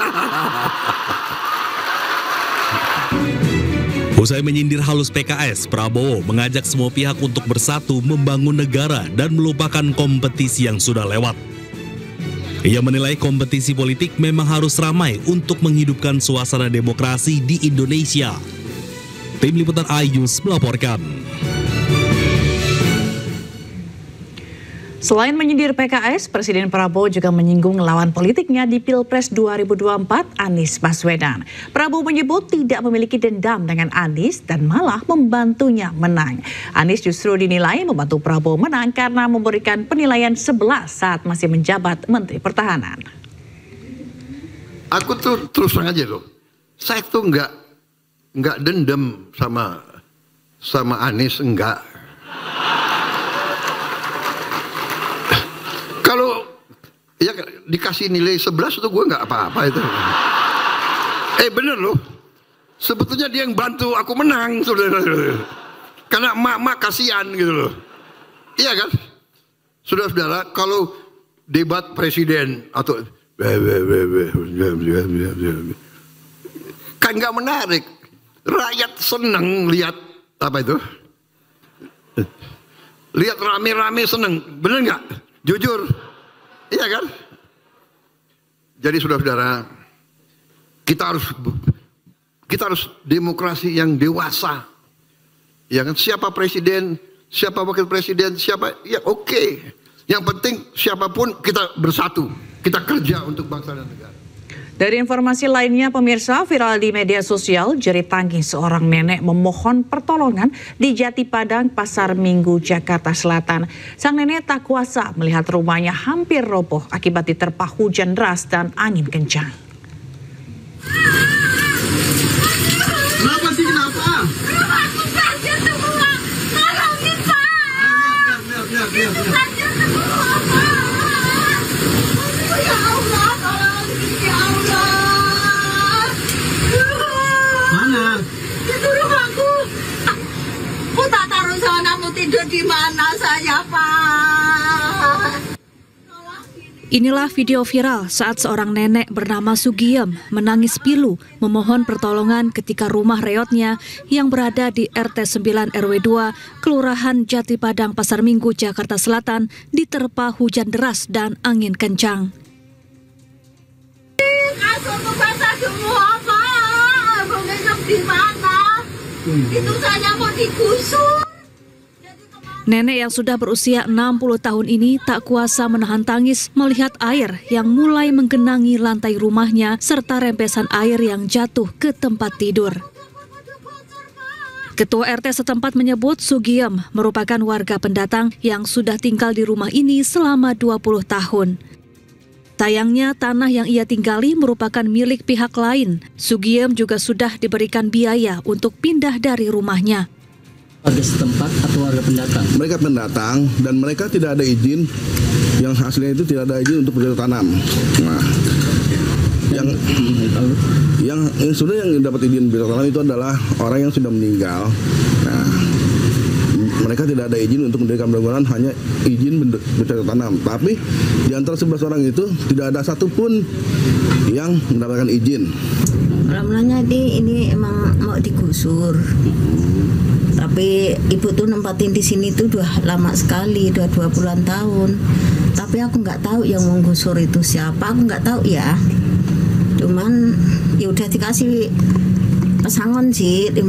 Usai menyindir halus PKS, Prabowo mengajak semua pihak untuk bersatu membangun negara dan melupakan kompetisi yang sudah lewat. Ia menilai kompetisi politik memang harus ramai untuk menghidupkan suasana demokrasi di Indonesia. Tim Liputan iNews melaporkan. Selain menyindir PKS, Presiden Prabowo juga menyinggung lawan politiknya di Pilpres 2024, Anies Baswedan. Prabowo menyebut tidak memiliki dendam dengan Anies dan malah membantunya menang. Anies justru dinilai membantu Prabowo menang karena memberikan penilaian 11 saat masih menjabat Menteri Pertahanan. Aku tuh terus terang aja loh, saya tuh nggak dendam sama Anies, enggak. Kalau ya dikasih nilai 11 itu gue nggak apa-apa itu. Bener loh, sebetulnya dia yang bantu aku menang, saudara. Karena emak-emak kasihan gitu loh. Iya kan? Saudara-saudara, kalau debat presiden atau kan nggak menarik. Rakyat seneng lihat apa itu? Lihat rame-rame seneng, bener nggak? Jujur, iya kan? Jadi saudara-saudara, kita harus demokrasi yang dewasa. Ya kan? Siapa presiden, siapa wakil presiden, siapa, ya oke. Yang penting siapapun kita bersatu, kita kerja untuk bangsa dan negara. Dari informasi lainnya, pemirsa, viral di media sosial, jerit tangis seorang nenek memohon pertolongan di Jati Padang, Pasar Minggu, Jakarta Selatan. Sang nenek tak kuasa melihat rumahnya hampir roboh akibat diterpa hujan deras dan angin kencang. Kenapa sih, kenapa? Rumahku banjir semua. Tolongin, Pak. Biar. Ya Allah, tolongin, ya Allah. Mana? Itu rumahku. Aku tak taruh sana, mau tidur di mana saya, Pak? Inilah video viral saat seorang nenek bernama Sugiem menangis pilu memohon pertolongan ketika rumah reotnya yang berada di RT 9 RW 2 Kelurahan Jati Padang, Pasar Minggu, Jakarta Selatan diterpa hujan deras dan angin kencang. Aku basah semua, Pak. Mau nginep di mana? Itu saya mau digusur. Nenek yang sudah berusia 60 tahun ini tak kuasa menahan tangis melihat air yang mulai menggenangi lantai rumahnya serta rembesan air yang jatuh ke tempat tidur. Ketua RT setempat menyebut Sugiem merupakan warga pendatang yang sudah tinggal di rumah ini selama 20 tahun. Sayangnya tanah yang ia tinggali merupakan milik pihak lain. Sugiem juga sudah diberikan biaya untuk pindah dari rumahnya. Warga setempat atau warga pendatang? Mereka pendatang dan mereka tidak ada izin, yang hasilnya itu tidak ada izin untuk bercocok tanam. Nah, yang sudah yang dapat izin bercocok tanam itu adalah orang yang sudah meninggal. Nah, mereka tidak ada izin untuk mendirikan bangunan, hanya izin bercocok tanam. Tapi di antara 11 orang itu tidak ada satupun yang mendapatkan izin. Ramlanya ini emang mau digusur. Tapi ibu tuh nempatin di sini tuh udah lama sekali, udah 2 bulan tahun. Tapi aku nggak tahu yang menggusur itu siapa, aku nggak tahu ya. Cuman ya udah dikasih pesangon sih 5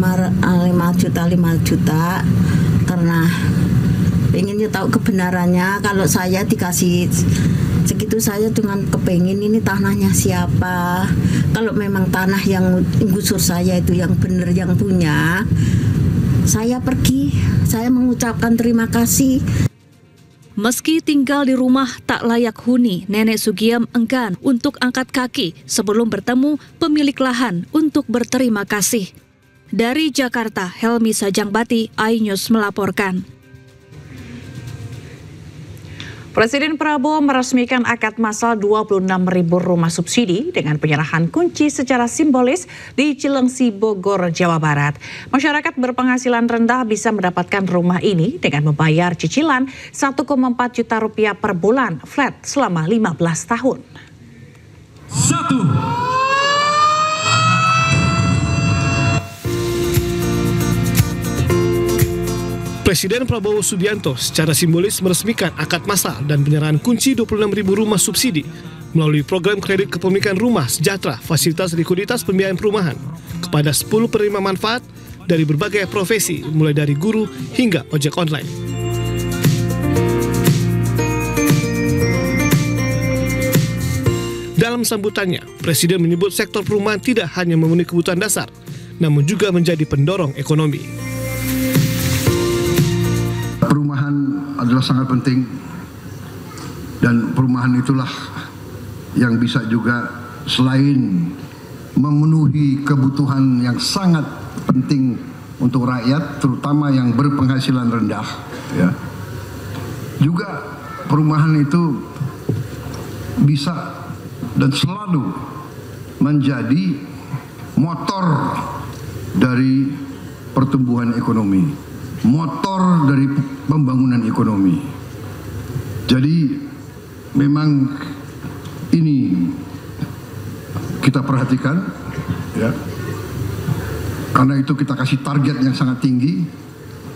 juta karena pengennya tahu kebenarannya. Kalau saya dikasih segitu saya dengan kepengen ini tanahnya siapa. Kalau memang tanah yang gusur saya itu yang benar yang punya, saya pergi, saya mengucapkan terima kasih. Meski tinggal di rumah tak layak huni, Nenek Sugiem enggan untuk angkat kaki sebelum bertemu pemilik lahan untuk berterima kasih. Dari Jakarta, Helmi Sajangbati, iNews melaporkan. Presiden Prabowo meresmikan akad massal 26.000 rumah subsidi dengan penyerahan kunci secara simbolis di Cilengsi, Bogor, Jawa Barat. Masyarakat berpenghasilan rendah bisa mendapatkan rumah ini dengan membayar cicilan 1,4 juta rupiah per bulan flat selama 15 tahun. Presiden Prabowo Subianto secara simbolis meresmikan akad massal dan penyerahan kunci 26.000 rumah subsidi melalui program kredit kepemilikan rumah sejahtera fasilitas likuiditas pembiayaan perumahan kepada 10 penerima manfaat dari berbagai profesi mulai dari guru hingga ojek online. Dalam sambutannya, Presiden menyebut sektor perumahan tidak hanya memenuhi kebutuhan dasar, namun juga menjadi pendorong ekonomi. Perumahan adalah sangat penting dan perumahan itulah yang bisa juga selain memenuhi kebutuhan yang sangat penting untuk rakyat, terutama yang berpenghasilan rendah, ya. Juga perumahan itu bisa dan selalu menjadi motor dari pertumbuhan ekonomi, motor dari pembangunan ekonomi. Jadi memang ini kita perhatikan, ya. Karena itu kita kasih target yang sangat tinggi,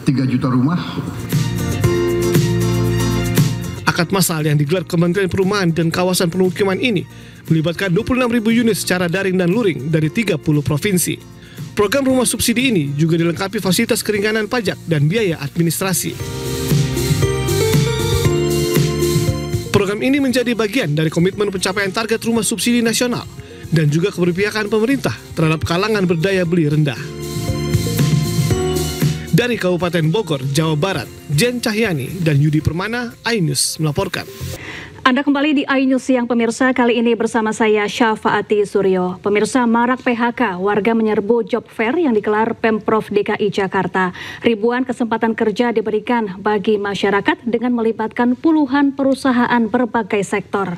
3 juta rumah. Akad massal yang digelar Kementerian Perumahan dan Kawasan Permukiman ini melibatkan 26.000 unit secara daring dan luring dari 30 provinsi. Program rumah subsidi ini juga dilengkapi fasilitas keringanan pajak dan biaya administrasi. Program ini menjadi bagian dari komitmen pencapaian target rumah subsidi nasional dan juga keberpihakan pemerintah terhadap kalangan berdaya beli rendah. Dari Kabupaten Bogor, Jawa Barat, Jen Cahyani dan Yudi Permana, iNews melaporkan. Anda kembali di iNews Siang pemirsa, kali ini bersama saya Syafaati Suryo. Pemirsa, marak PHK, warga menyerbu job fair yang digelar Pemprov DKI Jakarta. Ribuan kesempatan kerja diberikan bagi masyarakat dengan melibatkan puluhan perusahaan berbagai sektor.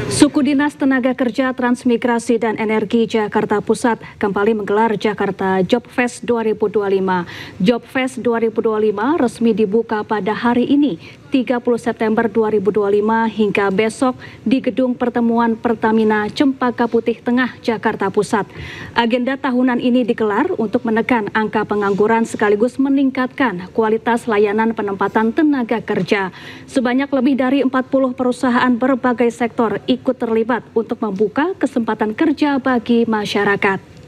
Suku Dinas Tenaga Kerja Transmigrasi dan Energi Jakarta Pusat kembali menggelar Jakarta Job Fest 2025. Job Fest 2025 resmi dibuka pada hari ini, 30 September 2025 hingga besok di Gedung Pertemuan Pertamina Cempaka Putih Tengah, Jakarta Pusat. Agenda tahunan ini digelar untuk menekan angka pengangguran sekaligus meningkatkan kualitas layanan penempatan tenaga kerja. Sebanyak lebih dari 40 perusahaan berbagai sektor ikut terlibat untuk membuka kesempatan kerja bagi masyarakat.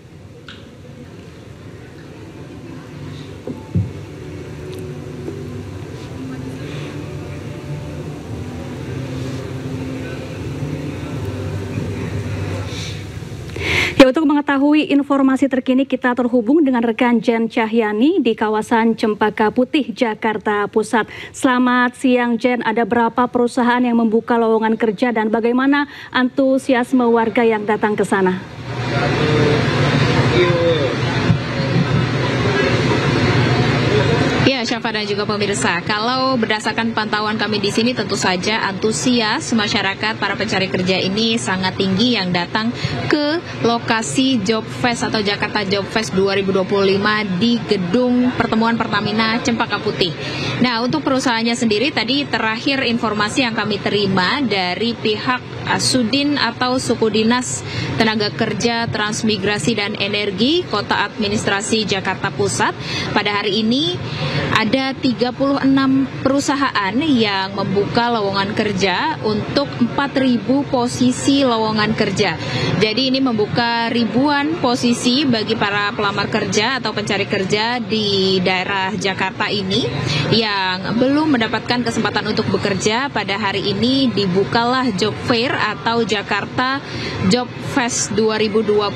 Ya, untuk mengetahui informasi terkini kita terhubung dengan rekan Jen Cahyani di kawasan Cempaka Putih, Jakarta Pusat. Selamat siang Jen, ada berapa perusahaan yang membuka lowongan kerja dan bagaimana antusiasme warga yang datang ke sana? Ya, Syafa dan juga pemirsa, kalau berdasarkan pantauan kami di sini tentu saja antusias masyarakat para pencari kerja ini sangat tinggi yang datang ke lokasi Job Fest atau Jakarta Job Fest 2025 di Gedung Pertemuan Pertamina Cempaka Putih. Nah, untuk perusahaannya sendiri tadi terakhir informasi yang kami terima dari pihak Sudin atau Suku Dinas Tenaga Kerja Transmigrasi dan Energi Kota Administrasi Jakarta Pusat, pada hari ini ada 36 perusahaan yang membuka lowongan kerja untuk 4.000 posisi lowongan kerja. Jadi ini membuka ribuan posisi bagi para pelamar kerja atau pencari kerja di daerah Jakarta ini yang belum mendapatkan kesempatan untuk bekerja. Pada hari ini dibukalah Job Fair atau Jakarta Job Fest 2025.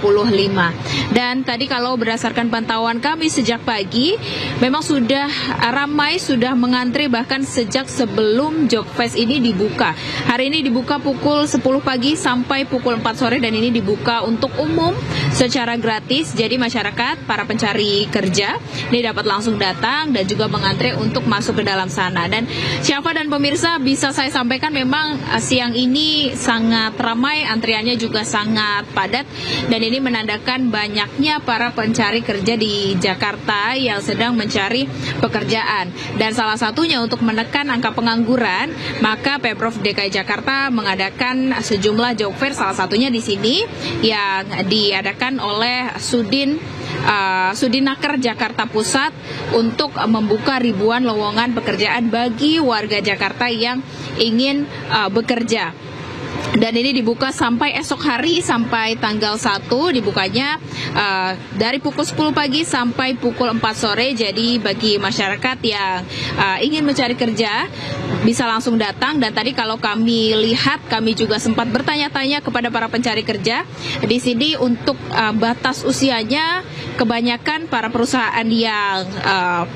Dan tadi kalau berdasarkan pantauan kami sejak pagi, memang sudah ramai, sudah mengantri bahkan sejak sebelum Job Fest ini dibuka. Hari ini dibuka pukul 10 pagi sampai pukul 4 sore dan ini dibuka untuk umum secara gratis. Jadi masyarakat, para pencari kerja ini dapat langsung datang dan juga mengantri untuk masuk ke dalam sana. Dan Syafa dan pemirsa, bisa saya sampaikan memang siang ini sangat ramai, antriannya juga sangat padat dan ini menandakan banyaknya para pencari kerja di Jakarta yang sedang mencari pekerjaan. Dan salah satunya untuk menekan angka pengangguran, maka Pemprov DKI Jakarta mengadakan sejumlah job fair, salah satunya di sini yang diadakan oleh Sudinaker Jakarta Pusat untuk membuka ribuan lowongan pekerjaan bagi warga Jakarta yang ingin bekerja. Dan ini dibuka sampai esok hari, sampai tanggal 1 dibukanya dari pukul 10 pagi sampai pukul 4 sore. Jadi bagi masyarakat yang ingin mencari kerja bisa langsung datang. Dan tadi kalau kami lihat, kami juga sempat bertanya-tanya kepada para pencari kerja. Di sini untuk batas usianya, kebanyakan para perusahaan yang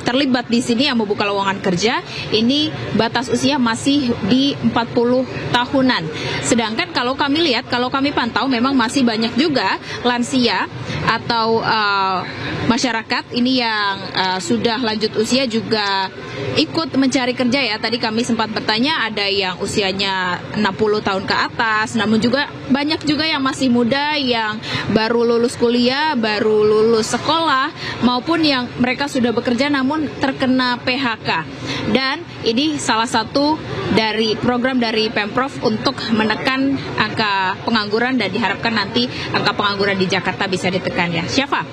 terlibat di sini yang membuka lowongan kerja, ini batas usia masih di 40 tahunan. Sedangkan kalau kami lihat, kalau kami pantau memang masih banyak juga lansia atau masyarakat ini yang sudah lanjut usia juga ikut mencari kerja ya. Tadi kami sempat bertanya, ada yang usianya 60 tahun ke atas, namun juga banyak juga yang masih muda, yang baru lulus kuliah, baru lulus sekolah, maupun yang mereka sudah bekerja namun terkena PHK. Dan ini salah satu dari program dari Pemprov untuk menekan angka pengangguran dan diharapkan nanti angka pengangguran di Jakarta bisa ditekan ya. Syafa.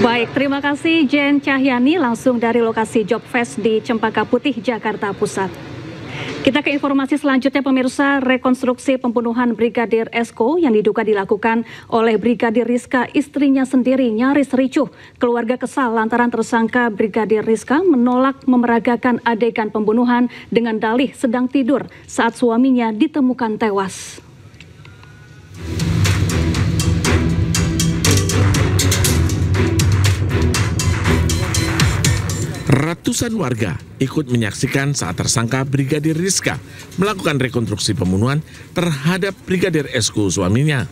Baik, terima kasih Jen Cahyani langsung dari lokasi Job Fest di Cempaka Putih, Jakarta Pusat. Kita ke informasi selanjutnya pemirsa, rekonstruksi pembunuhan Brigadir Esko yang diduga dilakukan oleh Brigadir Rizka, istrinya sendiri nyaris ricuh. Keluarga kesal lantaran tersangka Brigadir Rizka menolak memeragakan adegan pembunuhan dengan dalih sedang tidur saat suaminya ditemukan tewas. Ratusan warga ikut menyaksikan saat tersangka Brigadir Rizka melakukan rekonstruksi pembunuhan terhadap Brigadir Esko suaminya.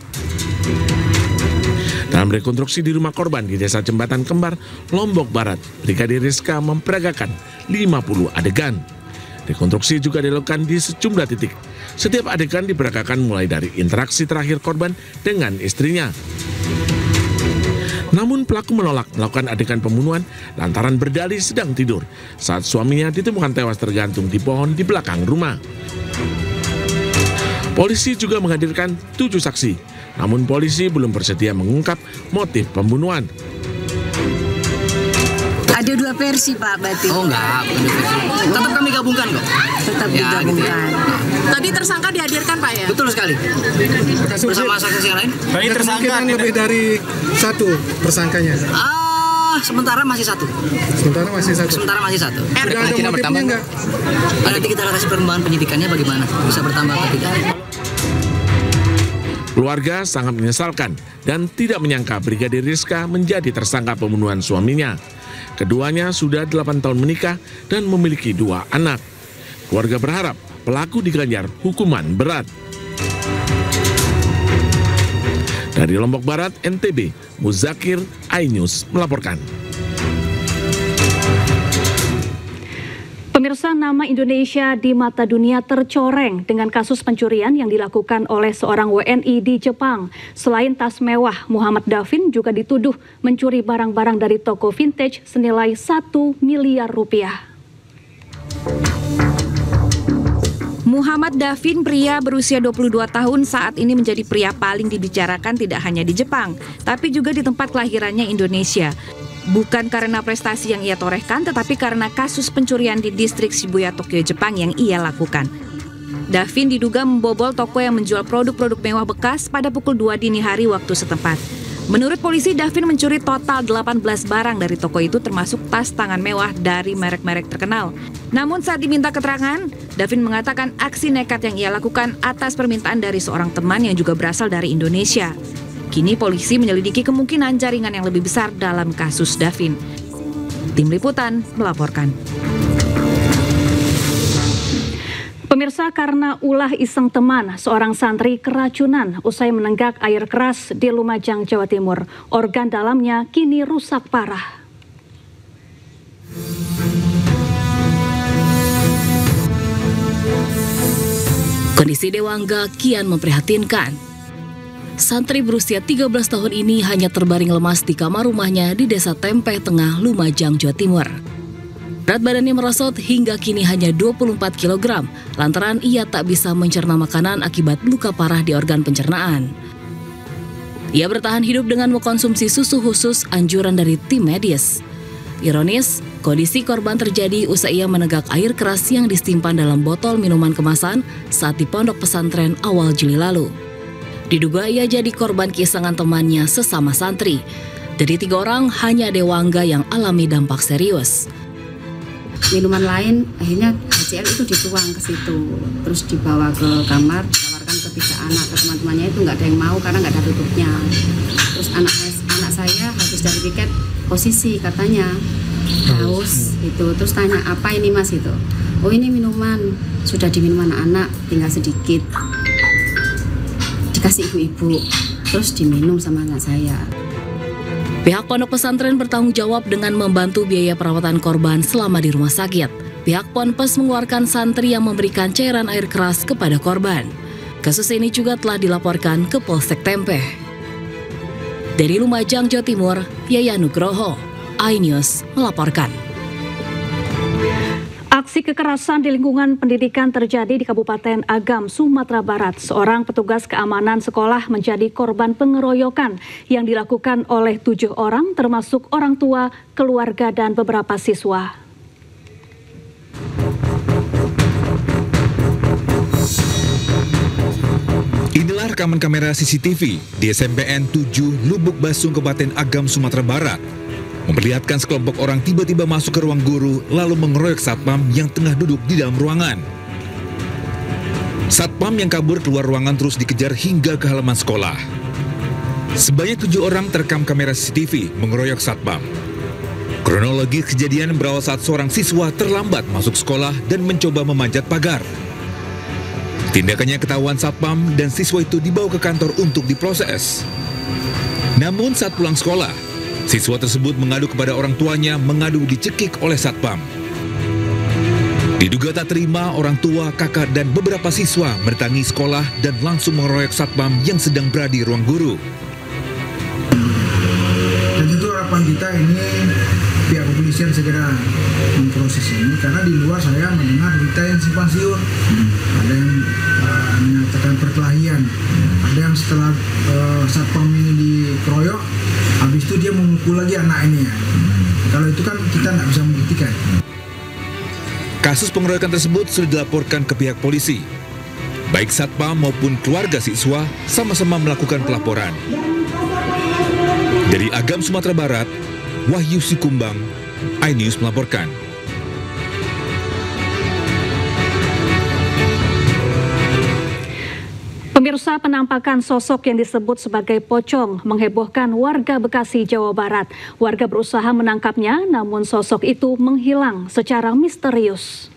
Dalam rekonstruksi di rumah korban di Desa Jembatan Kembar, Lombok Barat, Brigadir Rizka memperagakan 50 adegan. Rekonstruksi juga dilakukan di sejumlah titik. Setiap adegan diperagakan mulai dari interaksi terakhir korban dengan istrinya. Namun pelaku menolak melakukan adegan pembunuhan lantaran berdalih sedang tidur saat suaminya ditemukan tewas tergantung di pohon di belakang rumah. Polisi juga menghadirkan 7 saksi, namun polisi belum bersedia mengungkap motif pembunuhan. Ada 2 versi Pak berarti. Oh enggak, bukan 2 versi. Tetap kami gabungkan kok. Tetap digabungkan. Gitu ya. Tadi tersangka dihadirkan Pak ya? Betul sekali. Bersama saksi yang lain. Tapi tersangka lebih dari 1 tersangkanya. Sementara masih 1. Sementara masih 1. Sementara masih 1. Sudah ada motifnya enggak? Nanti kita kasih perkembangan penyidikannya bagaimana. Bisa bertambah atau tidak. Keluarga sangat menyesalkan dan tidak menyangka Brigadir Rizka menjadi tersangka pembunuhan suaminya. Keduanya sudah 8 tahun menikah dan memiliki 2 anak. Keluarga berharap pelaku diganjar hukuman berat. Dari Lombok Barat, NTB, Muzakir, iNews melaporkan. Pemirsa, nama Indonesia di mata dunia tercoreng dengan kasus pencurian yang dilakukan oleh seorang WNI di Jepang. Selain tas mewah, Muhammad Davin juga dituduh mencuri barang-barang dari toko vintage senilai 1 miliar rupiah. Muhammad Davin, pria berusia 22 tahun, saat ini menjadi pria paling dibicarakan tidak hanya di Jepang, tapi juga di tempat kelahirannya Indonesia. Bukan karena prestasi yang ia torehkan, tetapi karena kasus pencurian di distrik Shibuya, Tokyo, Jepang yang ia lakukan. Davin diduga membobol toko yang menjual produk-produk mewah bekas pada pukul 2 dini hari waktu setempat. Menurut polisi, Davin mencuri total 18 barang dari toko itu termasuk tas tangan mewah dari merek-merek terkenal. Namun saat diminta keterangan, Davin mengatakan aksi nekat yang ia lakukan atas permintaan dari seorang teman yang juga berasal dari Indonesia. Kini polisi menyelidiki kemungkinan jaringan yang lebih besar dalam kasus Davin. Tim Liputan melaporkan. Pemirsa, karena ulah iseng teman, seorang santri keracunan usai menenggak air keras di Lumajang, Jawa Timur. Organ dalamnya kini rusak parah. Kondisi Dewangga kian memprihatinkan. Santri berusia 13 tahun ini hanya terbaring lemas di kamar rumahnya di Desa Tempeh Tengah, Lumajang, Jawa Timur. Berat badannya merosot hingga kini hanya 24 kg, lantaran ia tak bisa mencerna makanan akibat luka parah di organ pencernaan. Ia bertahan hidup dengan mengkonsumsi susu khusus anjuran dari tim medis. Ironis, kondisi korban terjadi usai ia menenggak air keras yang disimpan dalam botol minuman kemasan saat di pondok pesantren awal Juli lalu. Diduga ia jadi korban keisengan temannya sesama santri. Dari 3 orang, hanya Dewangga yang alami dampak serius. Minuman lain akhirnya HCl itu dituang ke situ, terus dibawa ke kamar, ditawarkan ke 3 anak, ke teman-temannya itu nggak ada yang mau karena nggak ada tutupnya. Terus anak saya habis dari piket posisi katanya haus itu, terus tanya apa ini mas itu, oh ini minuman, sudah diminum anak-anak tinggal sedikit, dikasih ibu-ibu, terus diminum sama anak saya. Pihak pondok pesantren bertanggung jawab dengan membantu biaya perawatan korban selama di rumah sakit. Pihak Ponpes mengeluarkan santri yang memberikan cairan air keras kepada korban. Kasus ini juga telah dilaporkan ke Polsek Tempeh. Dari Lumajang, Jawa Timur, Yaya Nugroho, iNews melaporkan. Aksi kekerasan di lingkungan pendidikan terjadi di Kabupaten Agam, Sumatera Barat. Seorang petugas keamanan sekolah menjadi korban pengeroyokan yang dilakukan oleh 7 orang, termasuk orang tua, keluarga, dan beberapa siswa. Inilah rekaman kamera CCTV di SMPN 7 Lubuk Basung, Kabupaten Agam, Sumatera Barat. Memperlihatkan sekelompok orang tiba-tiba masuk ke ruang guru lalu mengeroyok satpam yang tengah duduk di dalam ruangan. Satpam yang kabur keluar ruangan terus dikejar hingga ke halaman sekolah. Sebanyak 7 orang terekam kamera CCTV mengeroyok satpam. Kronologi kejadian berawal saat seorang siswa terlambat masuk sekolah dan mencoba memanjat pagar. Tindakannya ketahuan satpam dan siswa itu dibawa ke kantor untuk diproses. Namun saat pulang sekolah, siswa tersebut mengadu kepada orang tuanya, mengadu dicekik oleh satpam. Diduga tak terima, orang tua, kakak, dan beberapa siswa mendatangi sekolah dan langsung mengeroyok satpam yang sedang berada di ruang guru. Dan itu harapan kita ini pihak kepolisian segera memproses ini, karena di luar saya mendengar berita yang simpang siur. Ada yang menyatakan perkelahian, ada yang setelah satpam ini dikeroyok, habis itu dia memukul lagi anak ini ya. Kalau itu kan kita nggak bisa membuktikan. Kasus pengeroyokan tersebut sudah dilaporkan ke pihak polisi. Baik satpam maupun keluarga siswa sama-sama melakukan pelaporan. Dari Agam, Sumatera Barat, Wahyu Sikumbang, iNews melaporkan. Pemirsa, penampakan sosok yang disebut sebagai pocong menghebohkan warga Bekasi, Jawa Barat. Warga berusaha menangkapnya, namun sosok itu menghilang secara misterius.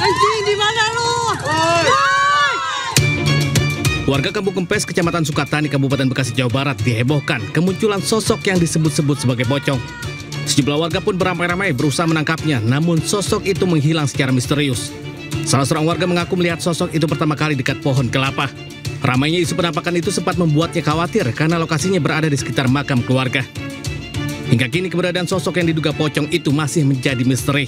Anjing, di mana lu? Warga Kampung Kempes, Kecamatan Sukatani, Kabupaten Bekasi, Jawa Barat dihebohkan kemunculan sosok yang disebut-sebut sebagai pocong. Sejumlah warga pun beramai-ramai berusaha menangkapnya, namun sosok itu menghilang secara misterius. Salah seorang warga mengaku melihat sosok itu pertama kali dekat pohon kelapa. Ramainya isu penampakan itu sempat membuatnya khawatir karena lokasinya berada di sekitar makam keluarga. Hingga kini keberadaan sosok yang diduga pocong itu masih menjadi misteri.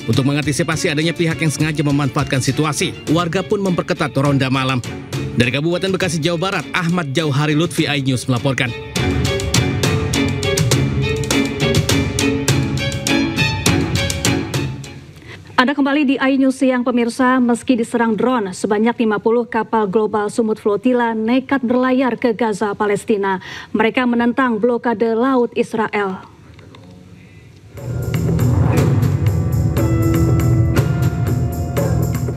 Untuk mengantisipasi adanya pihak yang sengaja memanfaatkan situasi, warga pun memperketat ronda malam. Dari Kabupaten Bekasi, Jawa Barat, Ahmad Jauhari Lutfi, iNews melaporkan. Anda kembali di iNews Siang, pemirsa. Meski diserang drone, sebanyak 50 kapal global sumut flotila nekat berlayar ke Gaza, Palestina. Mereka menentang blokade laut Israel.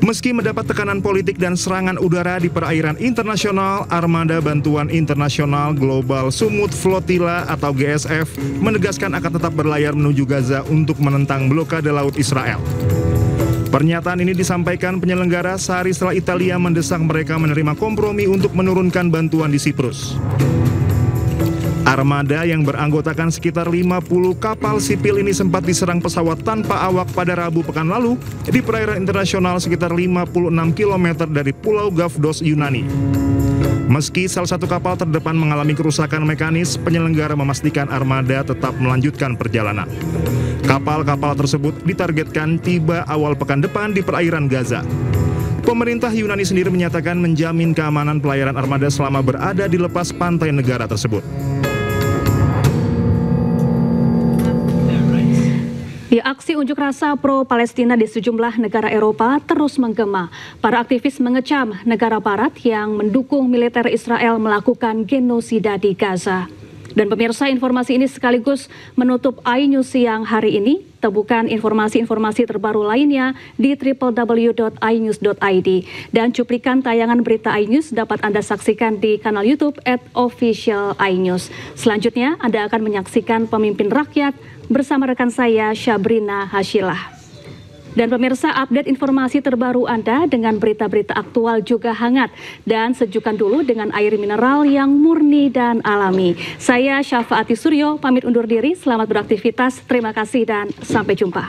Meski mendapat tekanan politik dan serangan udara di perairan internasional, Armada Bantuan Internasional Global Sumut Flotilla atau GSF menegaskan akan tetap berlayar menuju Gaza untuk menentang blokade laut Israel. Pernyataan ini disampaikan penyelenggara sehari setelah Italia mendesak mereka menerima kompromi untuk menurunkan bantuan di Siprus. Armada yang beranggotakan sekitar 50 kapal sipil ini sempat diserang pesawat tanpa awak pada Rabu pekan lalu di perairan internasional sekitar 56 km dari Pulau Gavdos, Yunani. Meski salah satu kapal terdepan mengalami kerusakan mekanis, penyelenggara memastikan armada tetap melanjutkan perjalanan. Kapal-kapal tersebut ditargetkan tiba awal pekan depan di perairan Gaza. Pemerintah Yunani sendiri menyatakan menjamin keamanan pelayaran armada selama berada di lepas pantai negara tersebut. Aksi unjuk rasa pro-Palestina di sejumlah negara Eropa terus menggema. Para aktivis mengecam negara barat yang mendukung militer Israel melakukan genosida di Gaza. Dan pemirsa, informasi ini sekaligus menutup iNews siang hari ini. Temukan informasi-informasi terbaru lainnya di www.inews.id. Dan cuplikan tayangan berita iNews dapat Anda saksikan di kanal YouTube @officialinews. Selanjutnya, Anda akan menyaksikan Pemimpin Rakyat bersama rekan saya Syabrina Hasyilah. Dan pemirsa, update informasi terbaru Anda dengan berita-berita aktual juga hangat dan sejukkan dulu dengan air mineral yang murni dan alami. Saya Syafaati Suryo pamit undur diri, selamat beraktivitas, terima kasih dan sampai jumpa.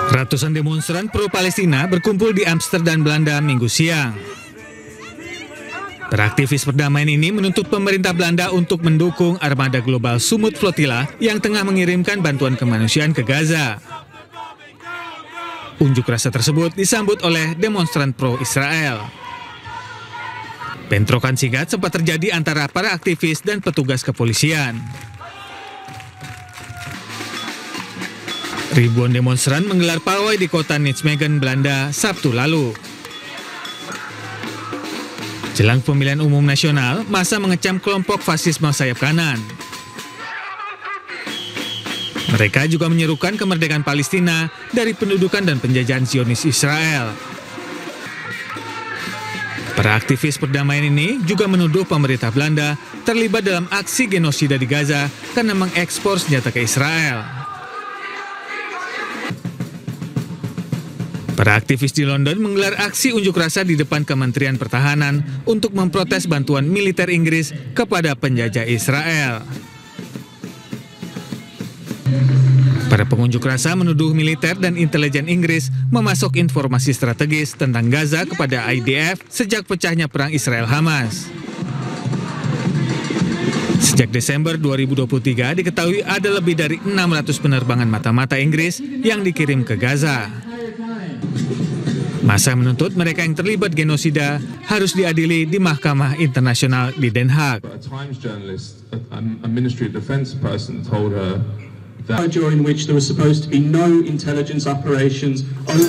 Ratusan demonstran pro-Palestina berkumpul di Amsterdam, Belanda Minggu siang. Para aktivis perdamaian ini menuntut pemerintah Belanda untuk mendukung armada global Sumut Flotilla yang tengah mengirimkan bantuan kemanusiaan ke Gaza. Unjuk rasa tersebut disambut oleh demonstran pro-Israel. Bentrokan singkat sempat terjadi antara para aktivis dan petugas kepolisian. Ribuan demonstran menggelar pawai di kota Nijmegen, Belanda, Sabtu lalu. Jelang pemilihan umum nasional, massa mengecam kelompok fasisme sayap kanan. Mereka juga menyerukan kemerdekaan Palestina dari pendudukan dan penjajahan Zionis Israel. Para aktivis perdamaian ini juga menuduh pemerintah Belanda terlibat dalam aksi genosida di Gaza karena mengekspor senjata ke Israel. Para aktivis di London menggelar aksi unjuk rasa di depan Kementerian Pertahanan untuk memprotes bantuan militer Inggris kepada penjajah Israel. Para pengunjuk rasa menuduh militer dan intelijen Inggris memasok informasi strategis tentang Gaza kepada IDF sejak pecahnya perang Israel-Hamas. Sejak Desember 2023 diketahui ada lebih dari 600 penerbangan mata-mata Inggris yang dikirim ke Gaza. Massa menuntut mereka yang terlibat genosida harus diadili di Mahkamah Internasional di Den Haag. During which there was supposed to be no intelligence operations over